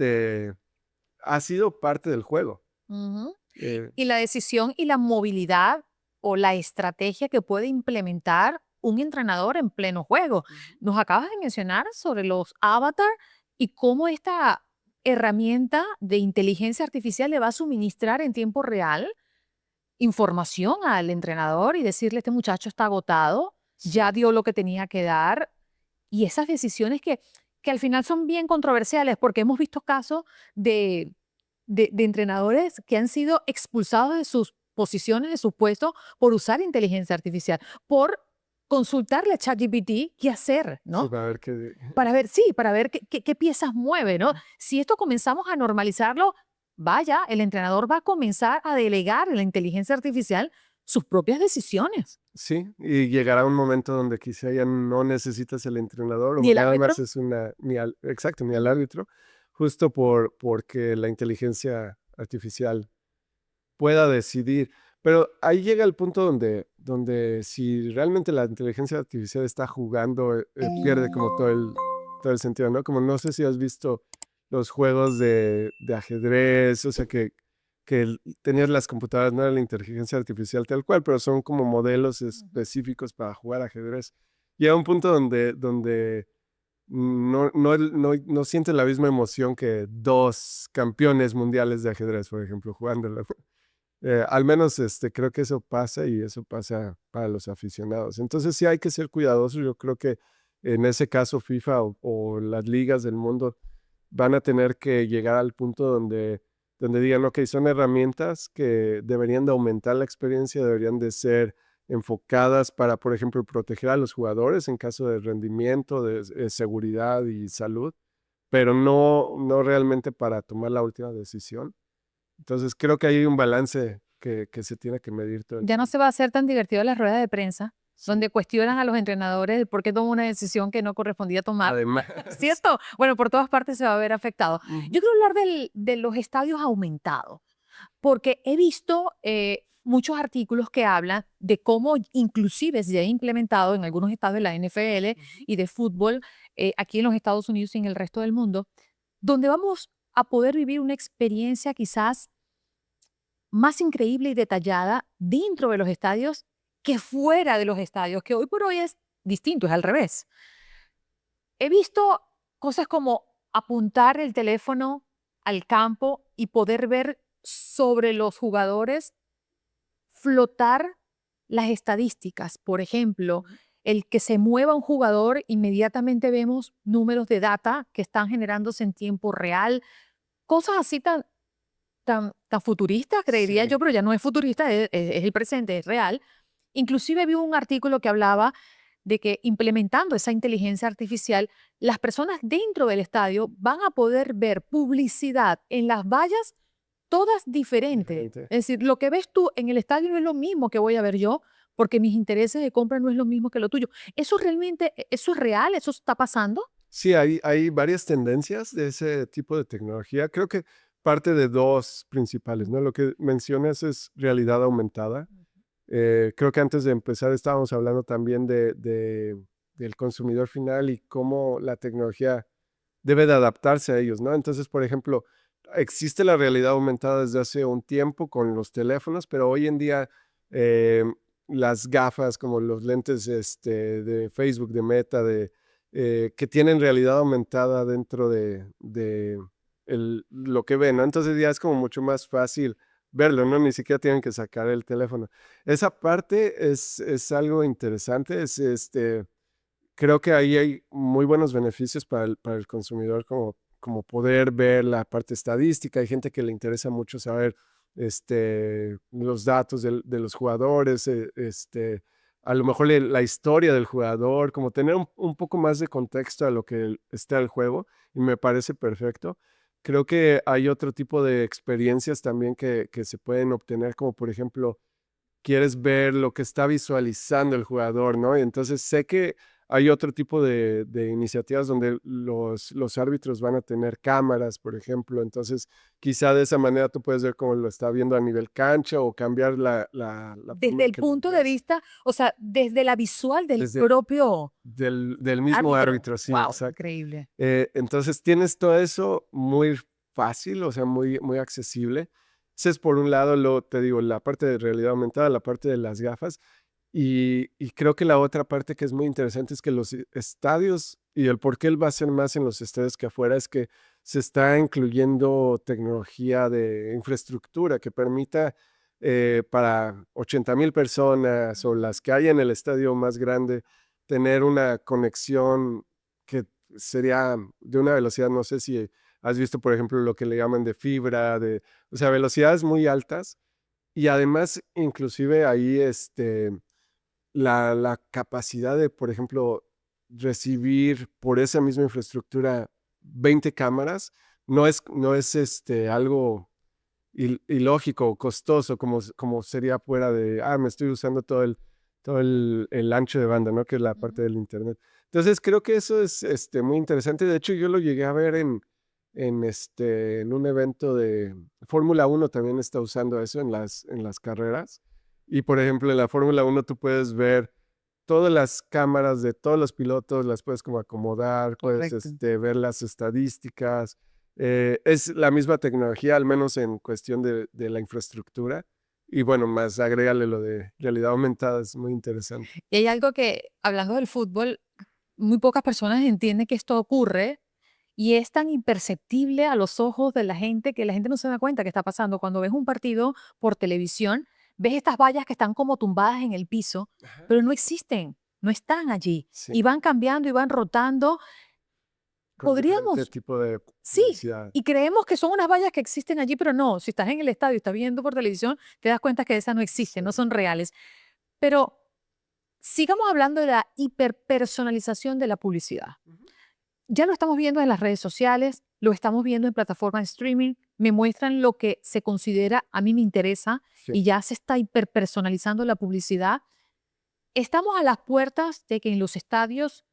ha sido parte del juego. Ujú. Eh, Y la decisión y la movilidad o la estrategia que puede implementar un entrenador en pleno juego. Nos acabas de mencionar sobre los avatar y cómo esta herramienta de inteligencia artificial le va a suministrar en tiempo real información al entrenador y decirle, este muchacho está agotado, sí, ya dio lo que tenía que dar. Y esas decisiones que al final son bien controversiales porque hemos visto casos de, de entrenadores que han sido expulsados de sus posiciones, de sus puestos, por usar inteligencia artificial, por consultarle a ChatGPT qué hacer, sí, ¿no? va a ver que Para ver, sí, para ver qué piezas mueve, ¿no? Si esto comenzamos a normalizarlo, vaya, el entrenador va a comenzar a delegar en la inteligencia artificial sus propias decisiones. sí, y llegará un momento donde quizá ya no necesitas el entrenador Ni o el nada árbitro. más es exacto, ni al árbitro, justo porque la inteligencia artificial pueda decidir. Pero ahí llega el punto donde si realmente la inteligencia artificial está jugando, pierde como todo el sentido, ¿no? Como no sé si has visto los juegos de ajedrez, o sea, que tenías las computadoras, no era la inteligencia artificial tal cual, pero son como modelos Ujú. específicos para jugar ajedrez. Llega un punto donde no sientes la misma emoción que dos campeones mundiales de ajedrez, por ejemplo, jugando. Al menos creo que eso pasa y eso pasa para los aficionados. Entonces sí hay que ser cuidadosos. Yo creo que en ese caso FIFA o las ligas del mundo van a tener que llegar al punto donde digan, ok, son herramientas que deberían de aumentar la experiencia, deberían de ser enfocadas para, por ejemplo, proteger a los jugadores en caso de rendimiento, de seguridad y salud, pero no realmente para tomar la última decisión. Entonces creo que hay un balance que se tiene que medir todo el Ya no tiempo. se va a hacer tan divertido las ruedas de prensa, Sí. donde cuestionan a los entrenadores de por qué tomó una decisión que no correspondía tomar. Además, ¿Cierto? Bueno, por todas partes se va a ver afectado. ujú, Yo quiero hablar de los estadios aumentados, porque he visto muchos artículos que hablan de cómo inclusive se ha implementado en algunos estados de la NFL ujú. y de fútbol aquí en los Estados Unidos y en el resto del mundo, donde vamos a poder vivir una experiencia quizás más increíble y detallada dentro de los estadios que fuera de los estadios, que hoy por hoy es distinto, es al revés. He visto cosas como apuntar el teléfono al campo y poder ver sobre los jugadores flotar las estadísticas. Por ejemplo, el que se mueva un jugador, inmediatamente vemos números de data que están generándose en tiempo real, cosas así tan futuristas, creería Sí, yo, pero ya no es futurista, es el presente, es real. Inclusive vi un artículo que hablaba de que implementando esa inteligencia artificial, las personas dentro del estadio van a poder ver publicidad en las vallas todas diferentes. diferente. Es decir, lo que ves tú en el estadio no es lo mismo que voy a ver yo, porque mis intereses de compra no es lo mismo que lo tuyo. ¿Eso realmente, eso es real? ¿Eso está pasando? Sí, hay varias tendencias de ese tipo de tecnología. Creo que parte de dos principales, ¿no? Lo que mencionas es realidad aumentada. Creo que antes de empezar estábamos hablando también del consumidor final y cómo la tecnología debe de adaptarse a ellos, ¿no? Entonces, por ejemplo, existe la realidad aumentada desde hace un tiempo con los teléfonos, pero hoy en día eh, las gafas como los lentes de Facebook, de Meta, que tienen realidad aumentada dentro de lo que ven, ¿no? Entonces ya es como mucho más fácil verlo, ¿no? Ni siquiera tienen que sacar el teléfono. Esa parte es algo interesante, creo que ahí hay muy buenos beneficios para el consumidor, como poder ver la parte estadística. Hay gente que le interesa mucho saber los datos de los jugadores, a lo mejor la historia del jugador, como tener un poco más de contexto a lo que está el juego, y me parece perfecto. Creo que hay otro tipo de experiencias también que se pueden obtener, como por ejemplo, quieres ver lo que está visualizando el jugador, ¿no? Y entonces sé que hay otro tipo de iniciativas donde los árbitros van a tener cámaras, por ejemplo. Entonces, quizá de esa manera tú puedes ver cómo lo está viendo a nivel cancha o cambiar la forma Desde en el que lo punto de ves. vista, o sea, desde la visual del Desde propio del mismo árbitro. árbitro, sí, Wow, exacto. increíble. Entonces tienes todo eso muy fácil, o sea, muy accesible. Ese es por un lado, te digo, la parte de realidad aumentada, la parte de las gafas. Y creo que la otra parte que es muy interesante es que los estadios, y el por qué él va a ser más en los estadios que afuera, es que se está incluyendo tecnología de infraestructura que permita para 80,000 personas o las que hay en el estadio más grande, tener una conexión que sería de una velocidad, no sé si has visto, por ejemplo, lo que le llaman de fibra, o sea, velocidades muy altas. Y además, inclusive ahí, la capacidad de, por ejemplo, recibir por esa misma infraestructura 20 cámaras, no es algo ilógico o costoso como sería fuera me estoy usando todo el ancho de banda, ¿no? Que es la parte Ujú. del internet. Entonces, creo que eso es muy interesante. De hecho, yo lo llegué a ver en un evento de Fórmula 1, también está usando eso en las carreras. Y por ejemplo, en la Fórmula 1 tú puedes ver todas las cámaras de todos los pilotos, las puedes como acomodar, puedes Correcto. ver las estadísticas. Es la misma tecnología, al menos en cuestión de la infraestructura. Y bueno, más agrégale lo de realidad aumentada, es muy interesante. Y hay algo que, hablando del fútbol, muy pocas personas entienden que esto ocurre y es tan imperceptible a los ojos de la gente que la gente no se da cuenta que está pasando. Cuando ves un partido por televisión, ves estas vallas que están como tumbadas en el piso, Ajá. pero no existen, no están allí Sí, y van cambiando y van rotando. con diferente Podríamos, tipo de sí, publicidad. y creemos que son unas vallas que existen allí, pero no. Si estás en el estadio y estás viendo por televisión, te das cuenta que esas no existen, no Sí. son reales. Pero sigamos hablando de la hiperpersonalización de la publicidad. Ujú. Ya lo estamos viendo en las redes sociales, lo estamos viendo en plataformas de streaming, me muestran lo que se considera, a mí me interesa, Sí. y ya se está hiperpersonalizando la publicidad. Estamos a las puertas de que en los estadios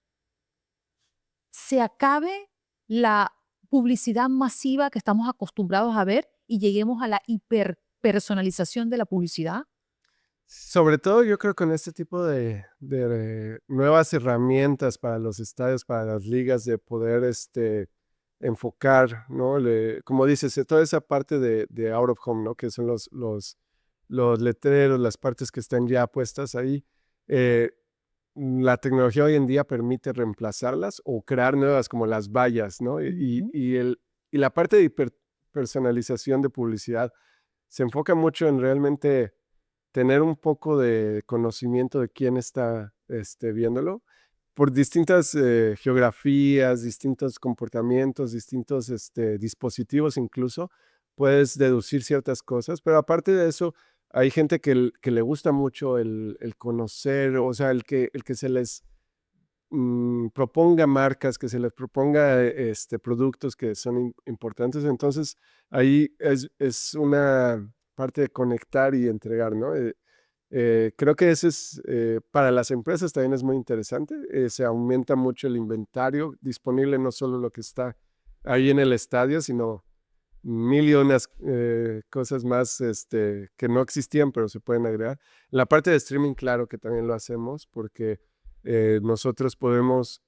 se acabe la publicidad masiva que estamos acostumbrados a ver y lleguemos a la hiperpersonalización de la publicidad. Sobre todo yo creo con este tipo de nuevas herramientas para los estadios, para las ligas, de poder enfocar, ¿no? Como dices, toda esa parte de out of home, ¿no? Que son los letreros, las partes que están ya puestas ahí. eh, la tecnología hoy en día permite reemplazarlas o crear nuevas, como las vallas, ¿no? Y, Ujú. y, el, y la parte de hiperpersonalización de publicidad se enfoca mucho en realmente tener un poco de conocimiento de quién está viéndolo, por distintas geografías, distintos comportamientos, distintos dispositivos incluso, puedes deducir ciertas cosas, pero aparte de eso, hay gente que le gusta mucho el conocer, o sea, el que se les proponga marcas, que se les proponga productos que son importantes. Entonces, ahí es una parte de conectar y entregar, ¿no? Creo que ese es, para las empresas también es muy interesante. Se aumenta mucho el inventario disponible, no solo lo que está ahí en el estadio, sino mil y unas cosas más que no existían, pero se pueden agregar. La parte de streaming, claro que también lo hacemos, porque nosotros podemos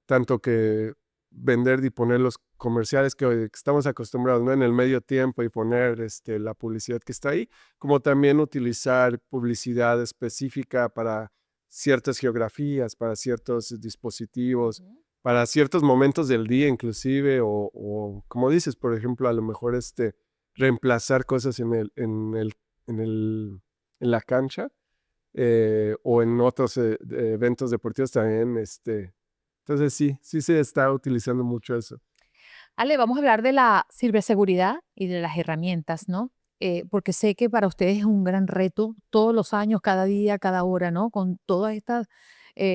tanto que vender y poner los comerciales que estamos acostumbrados, ¿no? En el medio tiempo y poner la publicidad que está ahí, como también utilizar publicidad específica para ciertas geografías, para ciertos dispositivos, Ujú. para ciertos momentos del día inclusive, o como dices, por ejemplo, a lo mejor reemplazar cosas en la cancha, o en otros eventos deportivos también. Entonces sí se está utilizando mucho eso. Ale, vamos a hablar de la ciberseguridad y de las herramientas, ¿no? Porque sé que para ustedes es un gran reto todos los años, cada día, cada hora, ¿no? Con todas estas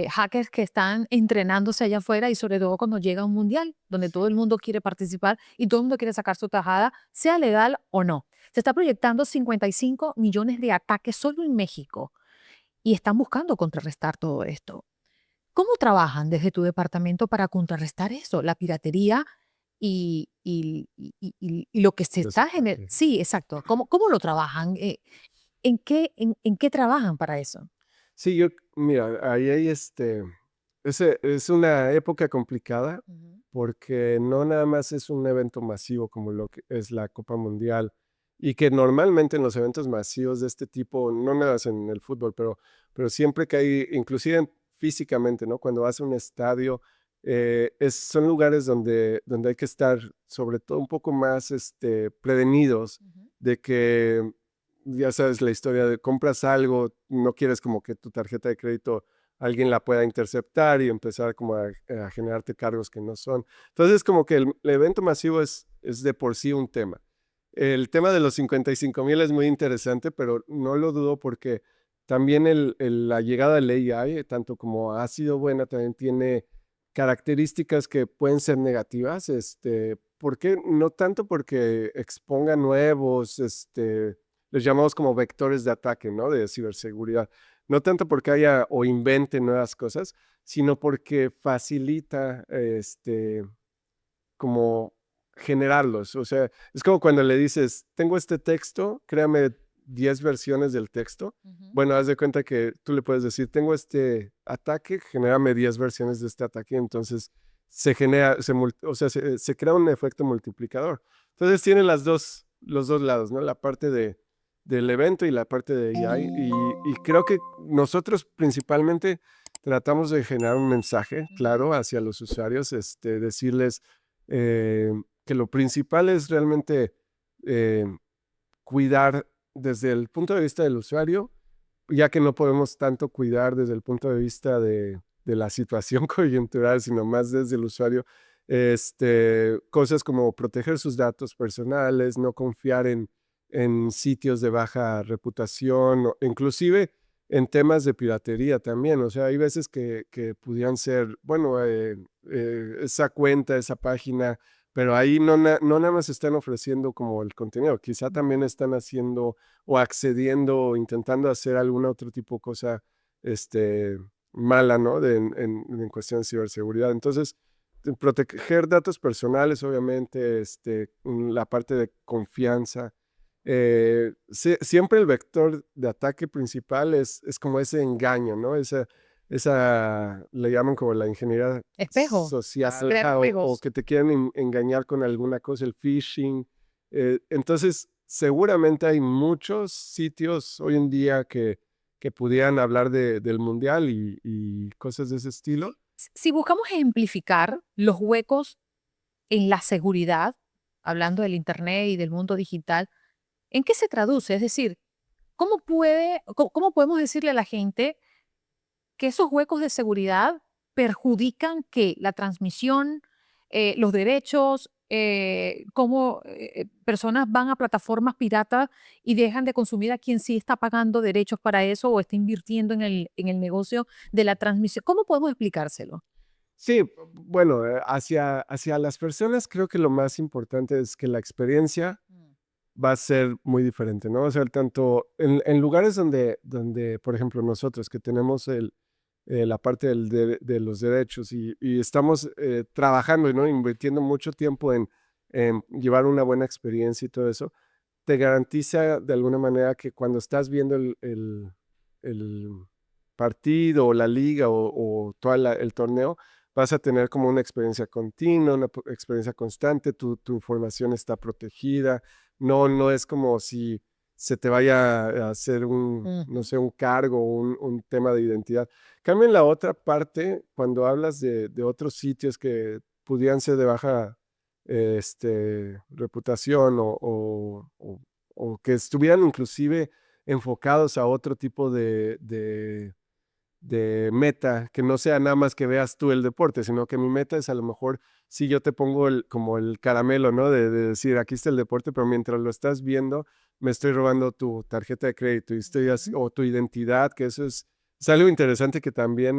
hackers que están entrenándose allá afuera y sobre todo cuando llega un mundial, donde todo el mundo quiere participar y todo el mundo quiere sacar su tajada, sea legal o no. Se está proyectando 55 millones de ataques solo en México y están buscando contrarrestar todo esto. ¿Cómo trabajan desde tu departamento para contrarrestar eso, la piratería y lo que se Los está generando? ataques. Sí, exacto. ¿Cómo lo trabajan? ¿En qué trabajan para eso? Sí, mira, ahí hay es una época complicada Ujú. porque no nada más es un evento masivo como lo que es la Copa Mundial y que normalmente en los eventos masivos de este tipo, no nada más en el fútbol, pero siempre que hay, inclusive físicamente, ¿no? Cuando vas a un estadio, son lugares donde hay que estar sobre todo un poco más prevenidos Ujú. de que ya sabes la historia de compras algo, no quieres como que tu tarjeta de crédito alguien la pueda interceptar y empezar como a generarte cargos que no son. Entonces, como que el evento masivo es de por sí un tema. El tema de los 55,000 es muy interesante, pero no lo dudo porque también la llegada del AI, tanto como ha sido buena, también tiene características que pueden ser negativas. ¿Por qué? No tanto porque exponga nuevos, les llamamos como vectores de ataque, ¿no? De ciberseguridad. No tanto porque haya o invente nuevas cosas, sino porque facilita, como generarlos. O sea, es como cuando le dices, tengo este texto, créame 10 versiones del texto. Ujú. Bueno, haz de cuenta que tú le puedes decir, tengo este ataque, genérame 10 versiones de este ataque. Entonces se genera, o sea, se crea un efecto multiplicador. Entonces tiene los dos lados, ¿no? La parte del evento y la parte de AI. Y creo que nosotros principalmente tratamos de generar un mensaje Ujú. claro hacia los usuarios, decirles eh, que lo principal es realmente eh, cuidar desde el punto de vista del usuario, ya que no podemos tanto cuidar desde el punto de vista de la situación coyuntural, sino más desde el usuario. Cosas como proteger sus datos personales, no confiar en sitios de baja reputación, o inclusive en temas de piratería también. O sea, hay veces que pudieran ser, bueno, esa cuenta, esa página, pero ahí no nada más están ofreciendo como el contenido, quizá también están haciendo o accediendo o intentando hacer algún otro tipo de cosa este, mala, ¿no? En cuestión de ciberseguridad. Entonces, proteger datos personales, obviamente, la parte de confianza. Siempre el vector de ataque principal es como ese engaño, ¿no? Esa le llaman como la ingeniería Espejo. social, Crear o espejos. que te quieren engañar con alguna cosa, el phishing. Entonces, seguramente hay muchos sitios hoy en día que pudieran hablar del mundial y cosas de ese estilo. Si buscamos ejemplificar los huecos en la seguridad, hablando del Internet y del mundo digital, ¿en qué se traduce? Es decir, ¿cómo podemos decirle a la gente que esos huecos de seguridad perjudican que la transmisión, los derechos, cómo personas van a plataformas piratas y dejan de consumir a quien sí está pagando derechos para eso o está invirtiendo en el negocio de la transmisión. ¿Cómo podemos explicárselo? Sí, bueno, hacia las personas creo que lo más importante es que la experiencia va a ser muy diferente, ¿no? O sea, tanto en lugares donde, por ejemplo, nosotros que tenemos la parte de los derechos y estamos trabajando, ¿no? Invirtiendo mucho tiempo en llevar una buena experiencia y todo eso, te garantiza de alguna manera que cuando estás viendo el partido o la liga o todo el torneo, vas a tener como una experiencia continua, una experiencia constante, tu información está protegida, no es como si se te vaya a hacer no Ujú. sé, un cargo o un tema de identidad. Cambio en la otra parte, cuando hablas de otros sitios que pudieran ser de baja reputación o que estuvieran inclusive enfocados a otro tipo de meta, que no sea nada más que veas tú el deporte, sino que mi meta es a lo mejor, si yo te pongo como el caramelo, ¿no? De decir, aquí está el deporte, pero mientras lo estás viendo, me estoy robando tu tarjeta de crédito y Ujú. o tu identidad, que eso es algo interesante que también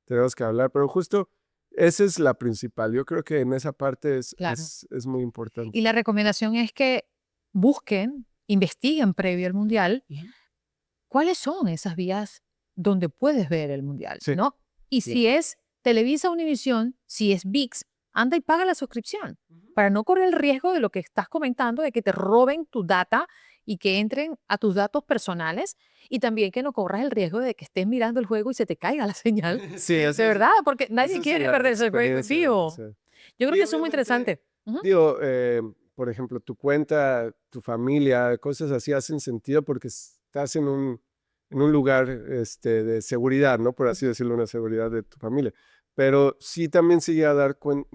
tenemos que hablar, pero justo esa es la principal. Yo creo que en esa parte Claro. es muy importante. Y la recomendación es que busquen, investiguen previo al mundial Ujú. cuáles son esas vías donde puedes ver el mundial, Sí, ¿no? Y sí. si es Televisa Univisión, si es ViX, anda y paga la suscripción para no correr el riesgo de lo que estás comentando, de que te roben tu data y que entren a tus datos personales y también que no corras el riesgo de que estés mirando el juego y se te caiga la señal. Sí, De verdad, porque nadie esa es quiere la perderse el juego en experiencia. O vivo. sea, Yo creo y que eso es muy obviamente, interesante. Ujú. digo, por ejemplo, tu cuenta, tu familia, cosas así hacen sentido porque estás en un lugar de seguridad, ¿no? Por así decirlo, una seguridad de tu familia. Pero sí también se llega a dar como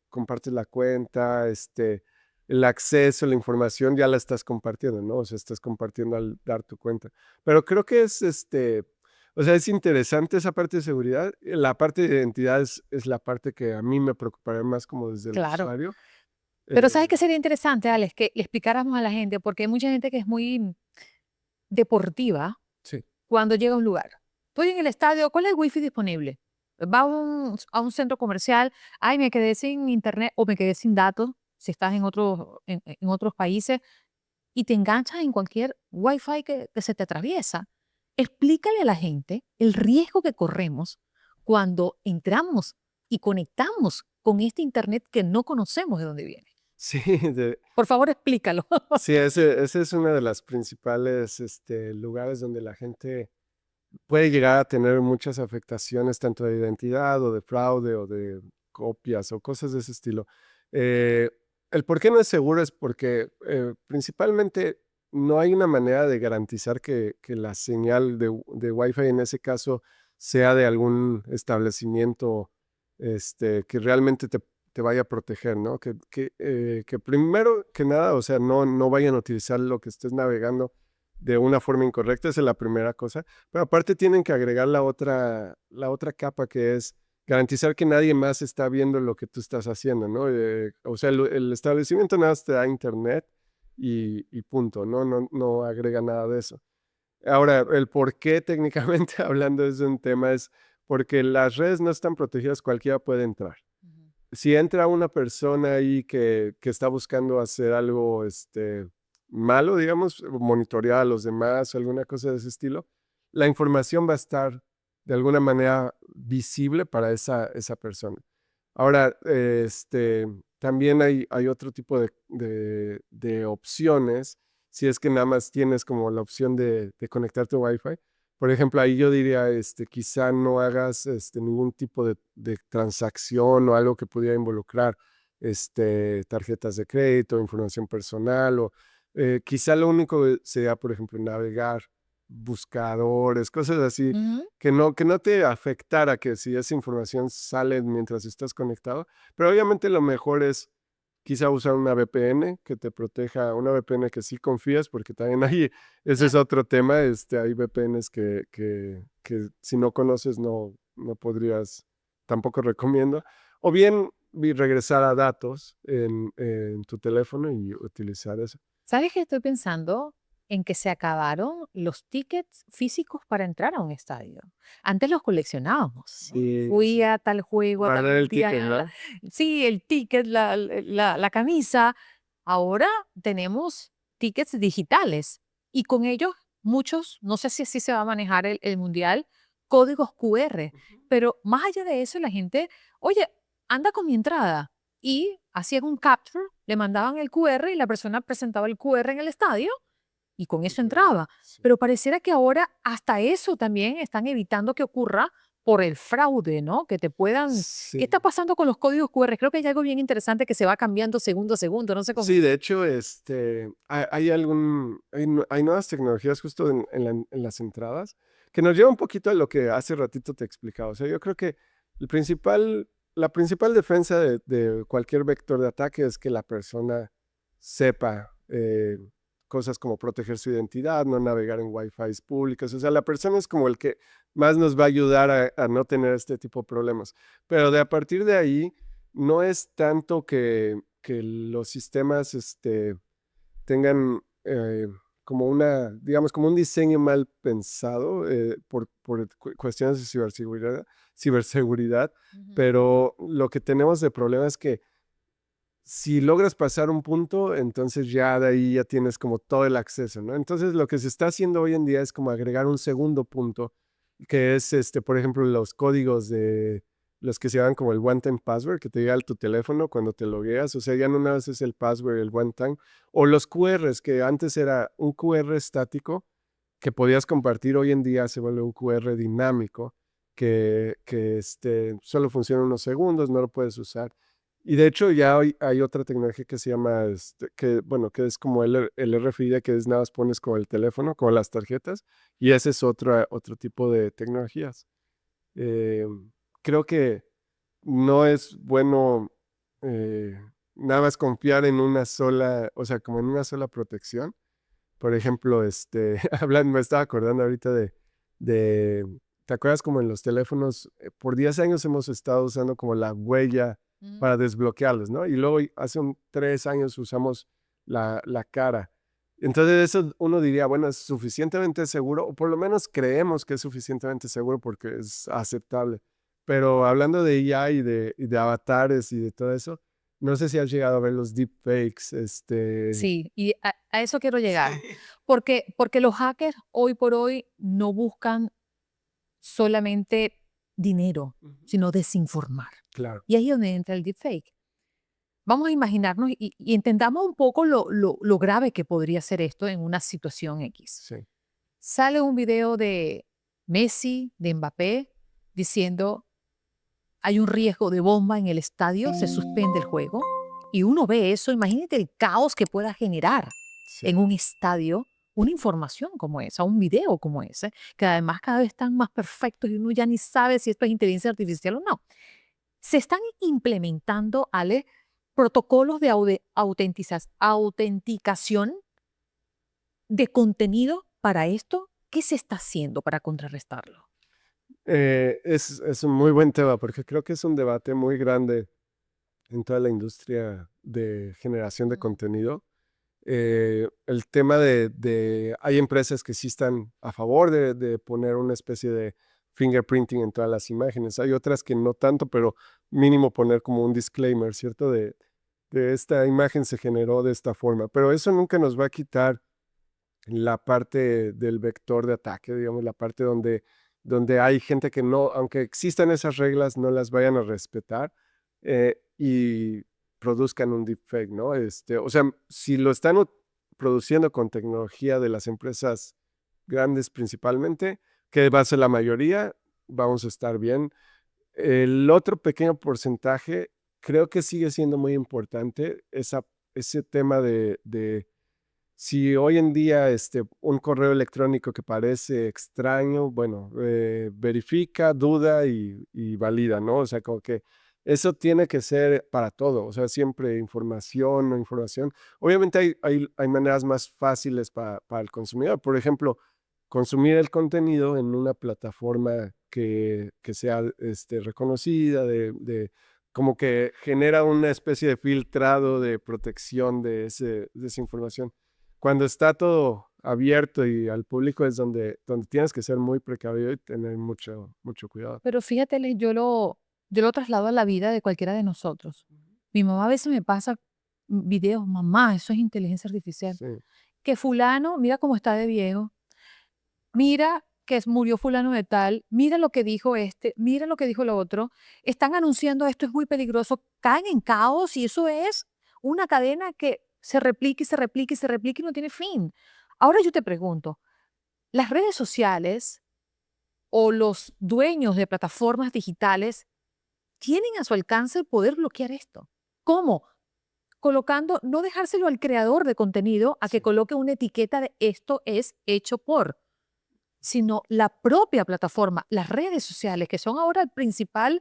compartes la cuenta, el acceso, la información, ya la estás compartiendo, ¿no? O sea, estás compartiendo al dar tu cuenta. Pero creo que o sea, es interesante esa parte de seguridad. La parte de identidad es la parte que a mí me preocuparía más como desde el Claro. usuario. Pero ¿sabes Eh, qué sería interesante, Alex? Que le explicáramos a la gente, porque hay mucha gente que es muy deportiva sí. cuando llega a un lugar. Estoy en el estadio, ¿cuál es el wifi disponible? Va a un centro comercial, ay, me quedé sin internet o me quedé sin datos, si estás en en otros países, y te enganchas en cualquier wifi que se te atraviesa. Explícale a la gente el riesgo que corremos cuando entramos y conectamos con este internet que no conocemos de dónde viene. Sí, Por favor, explícalo. sí, ese es una de las principales lugares donde la gente puede llegar a tener muchas afectaciones, tanto de identidad o de fraude o de copias o cosas de ese estilo. Eh, el por qué no es seguro es porque principalmente no hay una manera de garantizar que la señal de Wi-Fi en ese caso sea de algún establecimiento que realmente te vaya a proteger, ¿no? Que primero que nada, o sea, no vayan a utilizar lo que estés navegando de una forma incorrecta, esa es la primera cosa. Pero aparte tienen que agregar la otra capa que es garantizar que nadie más está viendo lo que tú estás haciendo, ¿no? O sea, el establecimiento nada más te da internet y punto, ¿no? No agrega nada de eso. Ahora, el por qué técnicamente hablando es un tema es porque las redes no están protegidas, cualquiera puede entrar. Ujú. Si entra una persona ahí que está buscando hacer algo malo, digamos, monitorear a los demás o alguna cosa de ese estilo, la información va a estar de alguna manera visible para esa persona. Ahora, también hay otro tipo de opciones, si es que nada más tienes como la opción de conectarte a Wi-Fi. Por ejemplo, ahí yo diría, quizá no hagas ningún tipo de transacción o algo que pudiera involucrar tarjetas de crédito, información personal, o quizá lo único sea, por ejemplo, navegar, buscadores, cosas así, Ujú. que no te afectara que si esa información sale mientras estás conectado, pero obviamente lo mejor es quizá usar una VPN que te proteja, una VPN que sí confías, porque también hay, ese es otro tema, hay VPNs que si no conoces no podrías, tampoco recomiendo. O bien regresar a datos en tu teléfono y utilizar eso. ¿Sabes qué estoy pensando? En que se acabaron los tickets físicos para entrar a un estadio. Antes los coleccionábamos, ¿no? Sí, Fui sí. a tal juego, a tal Guardar el mundial, ticket, ¿verdad? sí, el ticket, la camisa. Ahora tenemos tickets digitales y con ellos muchos, no sé si así se va a manejar el mundial, códigos QR. Pero más allá de eso, la gente, oye, anda con mi entrada y hacían un capture, le mandaban el QR y la persona presentaba el QR en el estadio y con eso entraba. Sí. Pero pareciera que ahora hasta eso también están evitando que ocurra por el fraude, ¿no? Que te puedan... ¿Qué Sí. está pasando con los códigos QR? Creo que hay algo bien interesante que se va cambiando segundo a segundo, no sé cómo. Sí, de hecho, hay nuevas tecnologías justo en las entradas que nos lleva un poquito a lo que hace ratito te explicaba. O sea, yo creo que la principal defensa de cualquier vector de ataque es que la persona sepa cosas como proteger su identidad, no navegar en Wi-Fi públicos. O sea, la persona es como el que más nos va a ayudar a no tener este tipo de problemas. Pero a partir de ahí, no es tanto que los sistemas tengan como digamos, como un diseño mal pensado por cuestiones de ciberseguridad, Ujú. pero lo que tenemos de problema es que si logras pasar un punto, entonces ya de ahí ya tienes como todo el acceso, ¿no? Entonces lo que se está haciendo hoy en día es como agregar un segundo punto, que es, por ejemplo, los códigos de los que se llaman como el one-time password, que te llega a tu teléfono cuando te logueas, o sea, ya no nada más es el password, el one-time, o los QRs, que antes era un QR estático que podías compartir, hoy en día se vuelve un QR dinámico, que solo funciona unos segundos, no lo puedes usar. Y de hecho ya hay otra tecnología que se llama, bueno, que es como el RFID, que es nada más pones con el teléfono, con las tarjetas, y ese es otro tipo de tecnologías. Eh, Creo que no es bueno eh, nada más confiar en una sola, o sea, como en una sola protección. Por ejemplo, hablando, me estaba acordando ahorita de, ¿te acuerdas como en los teléfonos? Por 10 años hemos estado usando como la huella Ujú. para desbloquearlos, ¿no? Y luego hace 3 años usamos la cara. Entonces eso uno diría, bueno, es suficientemente seguro, o por lo menos creemos que es suficientemente seguro porque es aceptable. Pero hablando de IA y de avatares y de todo eso, no sé si has llegado a ver los deepfakes, Sí, y a eso quiero llegar. Porque los hackers hoy por hoy no buscan solamente dinero, Ujú. sino desinformar. Claro, Y ahí es donde entra el deepfake. Vamos a imaginarnos y entendamos un poco lo grave que podría ser esto en una situación X. sí. Sale un video de Messi, de Mbappé, diciendo hay un riesgo de bomba en el estadio, se suspende el juego. Y uno ve eso, imagínate el caos que pueda generar Sí. en un estadio una información como esa, un video como ese, que además cada vez están más perfectos y uno ya ni sabe si esto es inteligencia artificial o no. Se están implementando, Ale, protocolos de autenticación de contenido para esto. ¿Qué se está haciendo para contrarrestarlo? Es un muy buen tema porque creo que es un debate muy grande en toda la industria de generación de Mm. contenido. El tema hay empresas que sí están a favor de poner una especie de fingerprinting en todas las imágenes. Hay otras que no tanto, pero mínimo poner como un disclaimer, ¿cierto? De esta imagen se generó de esta forma. Pero eso nunca nos va a quitar la parte del vector de ataque, digamos, la parte donde hay gente que no, aunque existan esas reglas, no las vayan a respetar y produzcan un deepfake, ¿no? O sea, si lo están produciendo con tecnología de las empresas grandes principalmente, que va a ser la mayoría, vamos a estar bien. El otro pequeño porcentaje creo que sigue siendo muy importante, ese tema de si hoy en día un correo electrónico que parece extraño, bueno, verifica, duda y valida, ¿no? O sea, como que eso tiene que ser para todo, o sea, siempre información o información. Obviamente hay maneras más fáciles para el consumidor. Por ejemplo, consumir el contenido en una plataforma que sea reconocida, como que genera una especie de filtrado de protección de esa información. Cuando está todo abierto y al público es donde tienes que ser muy precavido y tener mucho cuidado. Pero fíjate, yo lo traslado a la vida de cualquiera de nosotros. Mi mamá a veces me pasa videos, mamá, eso es inteligencia artificial. Sí, Que fulano, mira cómo está de viejo, mira que murió fulano de tal, mira lo que dijo este, mira lo que dijo lo otro, están anunciando esto es muy peligroso, caen en caos y eso es una cadena que se replica y se replica y se replica y no tiene fin. Ahora yo te pregunto, las redes sociales o los dueños de plataformas digitales tienen a su alcance el poder bloquear esto. ¿Cómo? Colocando, no dejárselo al creador de contenido a que sí. coloque una etiqueta de esto es hecho por, sino la propia plataforma, las redes sociales, que son ahora el principal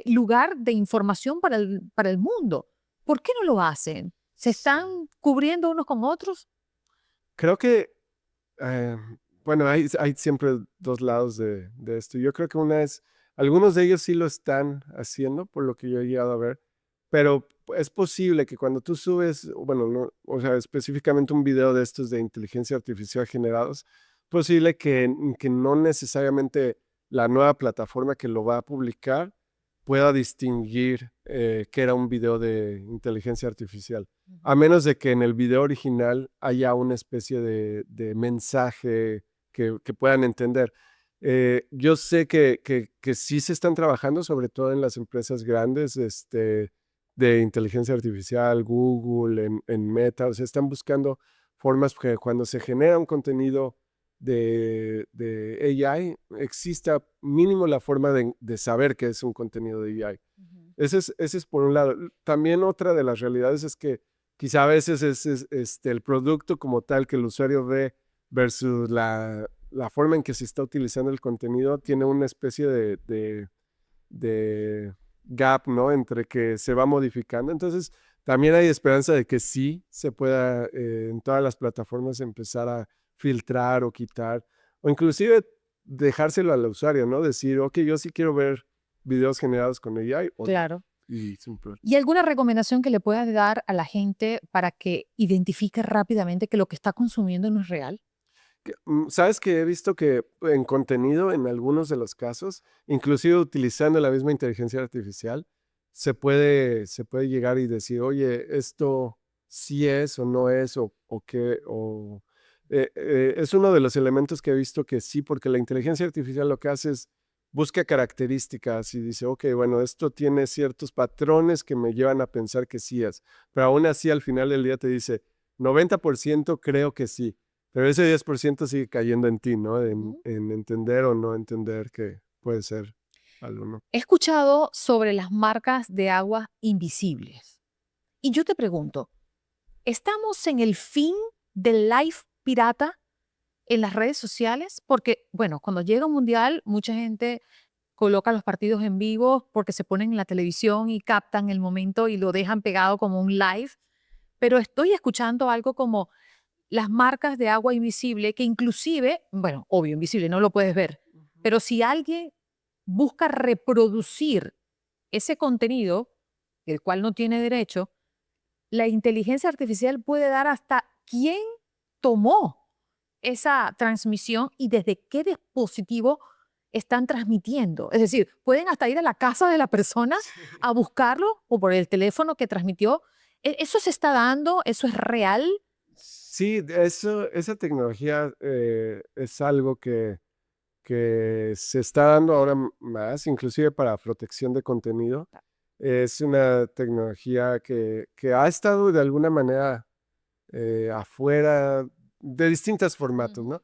lugar de información para el mundo. ¿Por qué no lo hacen? ¿Se Sí. están cubriendo unos con otros? Creo que, eh, bueno, hay siempre dos lados de esto. Yo creo que una es, algunos de ellos sí lo están haciendo, por lo que yo he llegado a ver, pero es posible que cuando tú subes, bueno, no, o sea, específicamente un video de estos de inteligencia artificial generados, posible que no necesariamente la nueva plataforma que lo va a publicar pueda distinguir que era un video de inteligencia artificial. A menos de que en el video original haya una especie de mensaje que puedan entender. Yo sé que sí se están trabajando, sobre todo en las empresas grandes, de inteligencia artificial, Google, en Meta, o sea, están buscando formas que cuando se genera un contenido de AI, exista mínimo la forma de saber que es un contenido de AI. Ujú. Ese es por un lado. También otra de las realidades es que quizá a veces el producto como tal que el usuario ve versus la forma en que se está utilizando el contenido tiene una especie de gap, ¿no? Entre que se va modificando. Entonces, también hay esperanza de que sí se pueda en todas las plataformas empezar a filtrar o quitar, o inclusive dejárselo al usuario, ¿no? Decir, ok, yo sí quiero ver videos generados con AI Claro. y simple. ¿Y alguna recomendación que le puedas dar a la gente para que identifique rápidamente que lo que está consumiendo no es real? ¿Sabes que he visto que en contenido, en algunos de los casos, inclusive utilizando la misma inteligencia artificial, se puede llegar y decir, oye, esto sí es o no es, o qué, es uno de los elementos que he visto que sí, porque la inteligencia artificial lo que hace es busca características y dice, ok, bueno, esto tiene ciertos patrones que me llevan a pensar que sí es, pero aún así al final del día te dice, 90% creo que sí. Pero ese 10% sigue cayendo en ti, ¿no? En, Ujú. en entender o no entender que puede ser algo, ¿no? He escuchado sobre las marcas de agua invisibles. Y yo te pregunto, ¿estamos en el fin del live pirata en las redes sociales? Porque, bueno, cuando llega un mundial, mucha gente coloca los partidos en vivo porque se ponen en la televisión y captan el momento y lo dejan pegado como un live. Pero estoy escuchando algo como las marcas de agua invisible que inclusive, bueno, obvio, invisible, no lo puedes ver, pero si alguien busca reproducir ese contenido, el cual no tiene derecho, la inteligencia artificial puede dar hasta quién tomó esa transmisión y desde qué dispositivo están transmitiendo. Es decir, pueden hasta ir a la casa de la persona a buscarlo o por el teléfono que transmitió. ¿Eso se está dando? ¿Eso es real? Sí, esa tecnología es algo que se está dando ahora más, inclusive para protección de contenido. Es una tecnología que ha estado de alguna manera afuera de distintos formatos, Ujú. ¿no?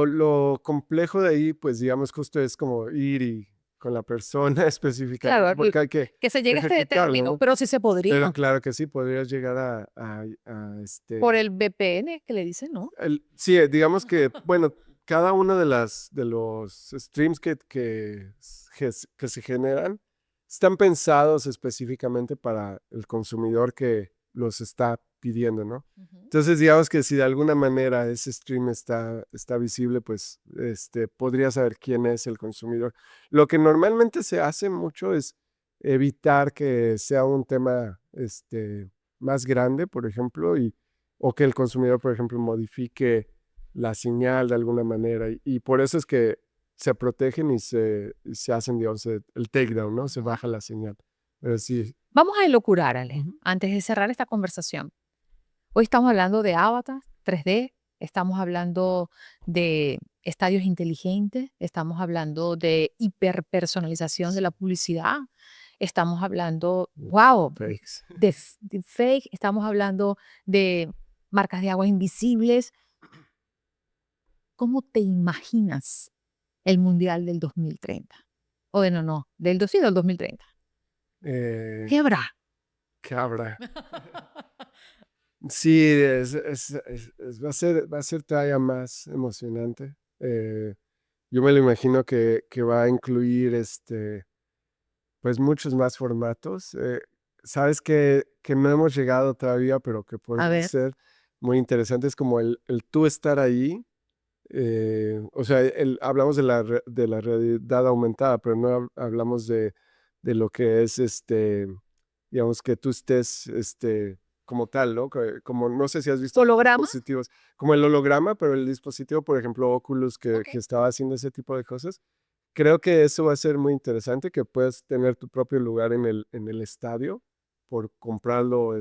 Lo complejo de ahí, pues digamos, justo es como ir y con la persona específica, Claro, porque hay que que se llegue a este ejecutarlo, término, ¿no? pero sí se Pero podría. claro que sí, podrías llegar Por el VPN que le dicen, ¿no? sí, digamos que, bueno, cada uno de los streams que se generan están pensados específicamente para el consumidor que los está pidiendo, ¿no? Ujú. Entonces, digamos que si de alguna manera ese stream está visible, pues podría saber quién es el consumidor. Lo que normalmente se hace mucho es evitar que sea un tema más grande, por ejemplo, o que el consumidor, por ejemplo, modifique la señal de alguna manera. Y por eso es que se protegen y se hacen, digamos, el takedown, ¿no? Se baja la señal. Pero sí. Vamos a elucubrar, Ale, Ujú. antes de cerrar esta conversación. Hoy estamos hablando de avatars 3D, estamos hablando de estadios inteligentes, estamos hablando de hiperpersonalización de la publicidad, estamos hablando, wow, Fakes. de fake, estamos hablando de marcas de agua invisibles. ¿Cómo te imaginas el Mundial del 2030? O de no, sí, del 2030. Eh, ¿Qué habrá? Cabra. Sí, va a ser todavía más emocionante. Yo me lo imagino que va a incluir pues muchos más formatos. Sabes que no hemos llegado todavía, pero que A podría ver. ser muy interesante. Es como el tú estar ahí. O sea, hablamos de la realidad aumentada, pero no hablamos de lo que es digamos, que tú estés como tal, ¿no? Como no sé si has visto ¿Holograma? dispositivos, como el holograma, pero el dispositivo, por ejemplo, Oculus, que, Ok. que estaba haciendo ese tipo de cosas. Creo que eso va a ser muy interesante, que puedas tener tu propio lugar en el estadio por comprarlo,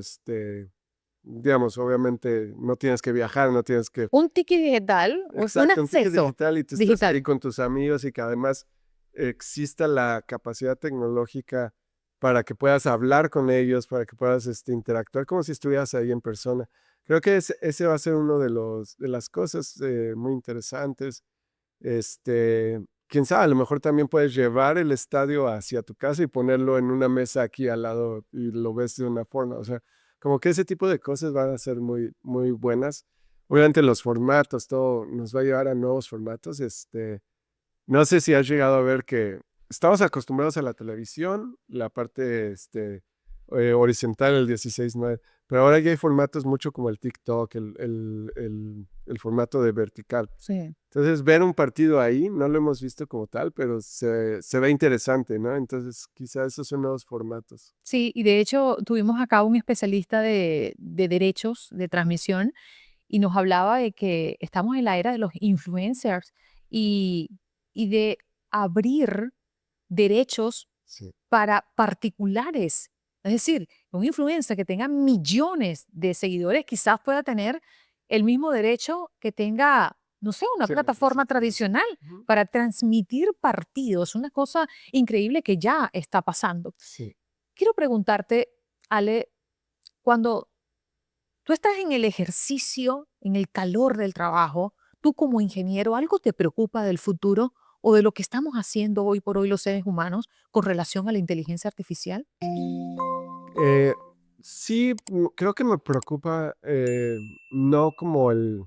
digamos, obviamente no tienes que viajar, no tienes que. Un ticket digital, un Exacto, un ticket acceso digital y tú estás digital. ahí con tus amigos y que además exista la capacidad tecnológica para que puedas hablar con ellos, para que puedas interactuar como si estuvieras ahí en persona. Creo que ese va a ser uno de las cosas muy interesantes. Quién sabe, a lo mejor también puedes llevar el estadio hacia tu casa y ponerlo en una mesa aquí al lado y lo ves de una forma. O sea, como que ese tipo de cosas van a ser muy, muy buenas. Obviamente los formatos, todo nos va a llevar a nuevos formatos. No sé si has llegado a ver que estamos acostumbrados a la televisión, la parte horizontal, el 16:9, pero ahora ya hay formatos mucho como el TikTok, el formato de vertical. Sí. Entonces, ver un partido ahí, no lo hemos visto como tal, pero se ve interesante, ¿no? Entonces, quizá esos son nuevos formatos. Sí, y de hecho tuvimos acá un especialista de derechos de transmisión y nos hablaba de que estamos en la era de los influencers y, y de abrir derechos Sí. para particulares. Es decir, un influencer que tenga millones de seguidores quizás pueda tener el mismo derecho que tenga, no sé, una Sí, la plataforma positiva. tradicional Ujú. para transmitir partidos. Una cosa increíble que ya está pasando. Sí. Quiero preguntarte, Ale, cuando tú estás en el ejercicio, en el calor del trabajo, tú como ingeniero, ¿algo te preocupa del futuro o de lo que estamos haciendo hoy por hoy los seres humanos con relación a la inteligencia artificial? Eh, sí, creo que me preocupa, no como el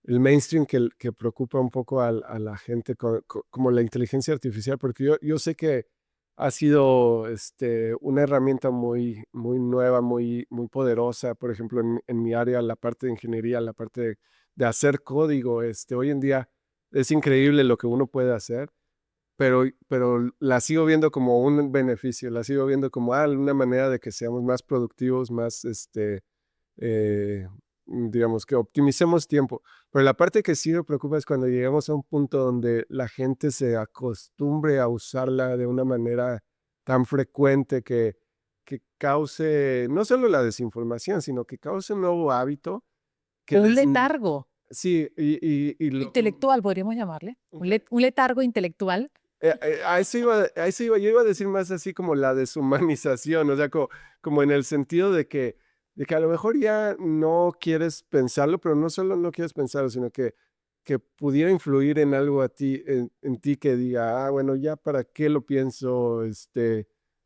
mainstream que preocupa un poco a la gente como la inteligencia artificial, porque yo sé que ha sido una herramienta muy, muy nueva, muy, muy poderosa. Por ejemplo, en mi área, la parte de ingeniería, la parte de hacer código, hoy en día es increíble lo que uno puede hacer, pero la sigo viendo como un beneficio, la sigo viendo como una manera de que seamos más productivos, más, digamos, que optimicemos tiempo. Pero la parte que sí me preocupa es cuando llegamos a un punto donde la gente se acostumbre a usarla de una manera tan frecuente que cause no solo la desinformación, sino que cause un nuevo hábito que Un letargo sí, y intelectual, podríamos llamarle. Un letargo intelectual. a eso iba, yo iba a decir más así como la deshumanización, o sea, como en el sentido de que a lo mejor ya no quieres pensarlo, pero no solo no quieres pensarlo, sino que pudiera influir en algo en ti que diga, bueno, ya para qué lo pienso,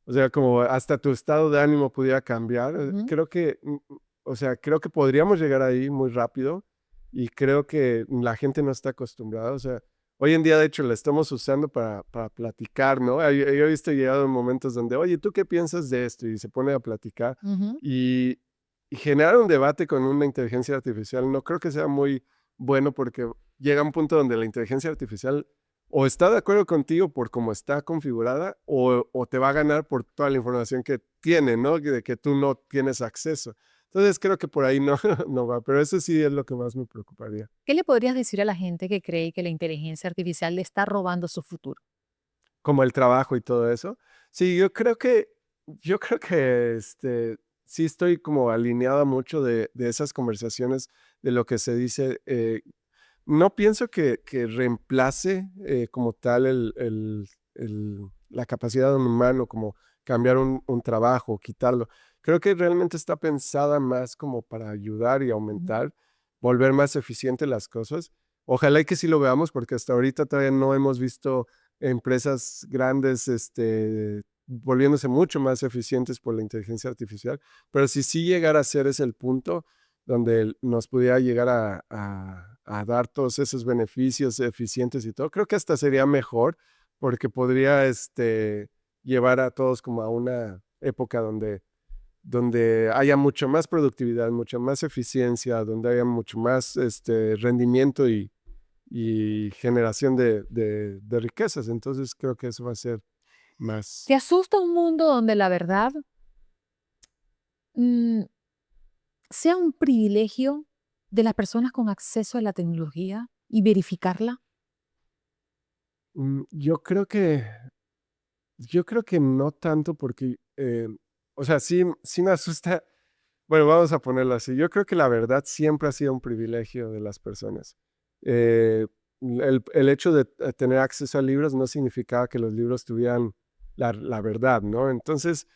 o sea, como hasta tu estado de ánimo pudiera cambiar. Ujú. Creo que, o sea, creo que podríamos llegar ahí muy rápido y creo que la gente no está acostumbrada, o sea. Hoy en día, de hecho, la estamos usando para platicar, ¿no? Yo he visto llegado en momentos donde, oye, ¿tú qué piensas de esto? Y se pone a platicar Ujú. y, y generar un debate con una inteligencia artificial no creo que sea muy bueno porque llega un punto donde la inteligencia artificial o está de acuerdo contigo por cómo está configurada o te va a ganar por toda la información que tiene, ¿no? De que tú no tienes acceso. Entonces creo que por ahí no, no va, pero eso sí es lo que más me preocuparía. ¿Qué le podrías decir a la gente que cree que la inteligencia artificial le está robando su futuro? Como el trabajo y todo eso. Sí, yo creo que, sí estoy como alineada mucho de esas conversaciones, de lo que se dice, no pienso que reemplace, como tal la capacidad de un humano, como cambiar un trabajo, quitarlo. Creo que realmente está pensada más como para ayudar y Ujú. aumentar, volver más eficiente las cosas. Ojalá y que sí lo veamos, porque hasta ahorita todavía no hemos visto empresas grandes, volviéndose mucho más eficientes por la inteligencia artificial. Pero si sí llegara a ser ese el punto, donde nos pudiera llegar a dar todos esos beneficios eficientes y todo, creo que hasta sería mejor, porque podría, llevar a todos como a una época donde haya mucho más productividad, mucha más eficiencia, donde haya mucho más, rendimiento y generación de riquezas. Entonces, creo que eso va a ser ¿Te más. asusta un mundo donde la verdad mm, sea un privilegio de las personas con acceso a la tecnología y verificarla? Yo creo que no tanto porque, o sea, sí me asusta. Bueno, vamos a ponerlo así. Yo creo que la verdad siempre ha sido un privilegio de las personas. Eh, el hecho de tener acceso a libros no significaba que los libros tuvieran la verdad, ¿no? Entonces,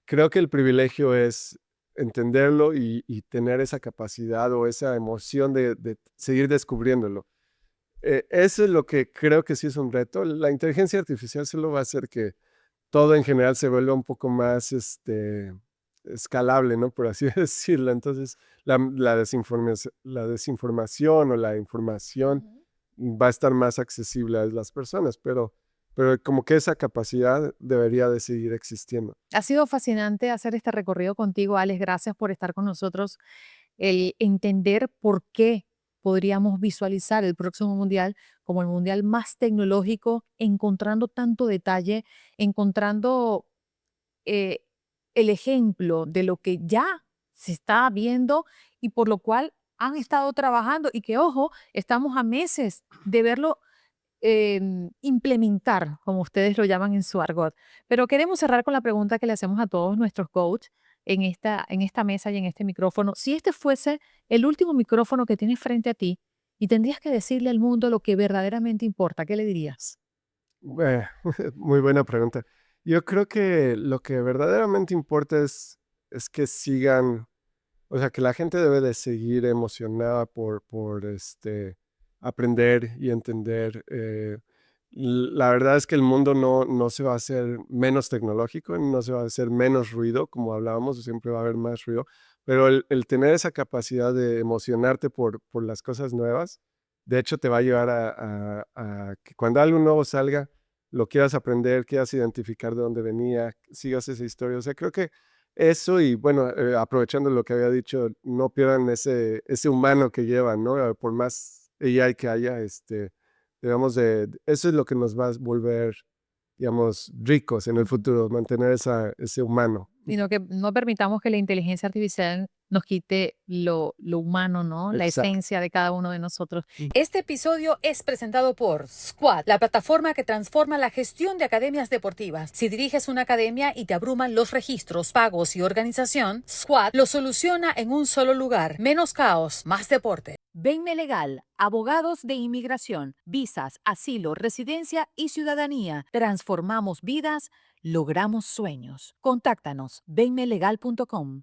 creo que el privilegio es entenderlo y tener esa capacidad o esa emoción de seguir descubriéndolo. Eso es lo que creo que sí es un reto. La inteligencia artificial solo va a hacer que todo en general se vuelva un poco más, escalable, ¿no? Por así decirlo. Entonces, la desinformación o la información Ujú. va a estar más accesible a las personas, pero como que esa capacidad debería de seguir existiendo. Ha sido fascinante hacer este recorrido contigo, Alex. Gracias por estar con nosotros. El entender por qué podríamos visualizar el próximo mundial como el mundial más tecnológico, encontrando tanto detalle, encontrando eh, el ejemplo de lo que ya se está viendo y por lo cual han estado trabajando y que, ojo, estamos a meses de verlo implementar, como ustedes lo llaman en su argot. Pero queremos cerrar con la pregunta que le hacemos a todos nuestros coach en esta mesa y en este micrófono. Si este fuese el último micrófono que tienes frente a ti y tendrías que decirle al mundo lo que verdaderamente importa, ¿qué le dirías? Eh, Muy buena pregunta. Yo creo que lo que verdaderamente importa es que sigan. O sea, que la gente debe de seguir emocionada por aprender y entender. La verdad es que el mundo no se va a hacer menos tecnológico, no se va a hacer menos ruido, como hablábamos, siempre va a haber más ruido, pero el tener esa capacidad de emocionarte por las cosas nuevas, de hecho te va a llevar a que cuando algo nuevo salga, lo quieras aprender, quieras identificar de dónde venía, sigas esa historia. O sea, creo que eso y bueno, aprovechando lo que había dicho, no pierdan ese humano que llevan, ¿no? Por más AI que haya, debemos eso es lo que nos va a volver, digamos, ricos en el Ujú. futuro, mantener ese humano. Sino que no permitamos que la inteligencia artificial nos quite lo humano, ¿no? La Exacto. esencia de cada uno de nosotros. Este episodio es presentado por Squad, la plataforma que transforma la gestión de academias deportivas. Si diriges una academia y te abruman los registros, pagos y organización, Squad lo soluciona en un solo lugar. Menos caos, más deporte. Venme Legal, abogados de inmigración, visas, asilo, residencia y ciudadanía. Transformamos vidas, logramos sueños. Contáctanos, venmelegal.com.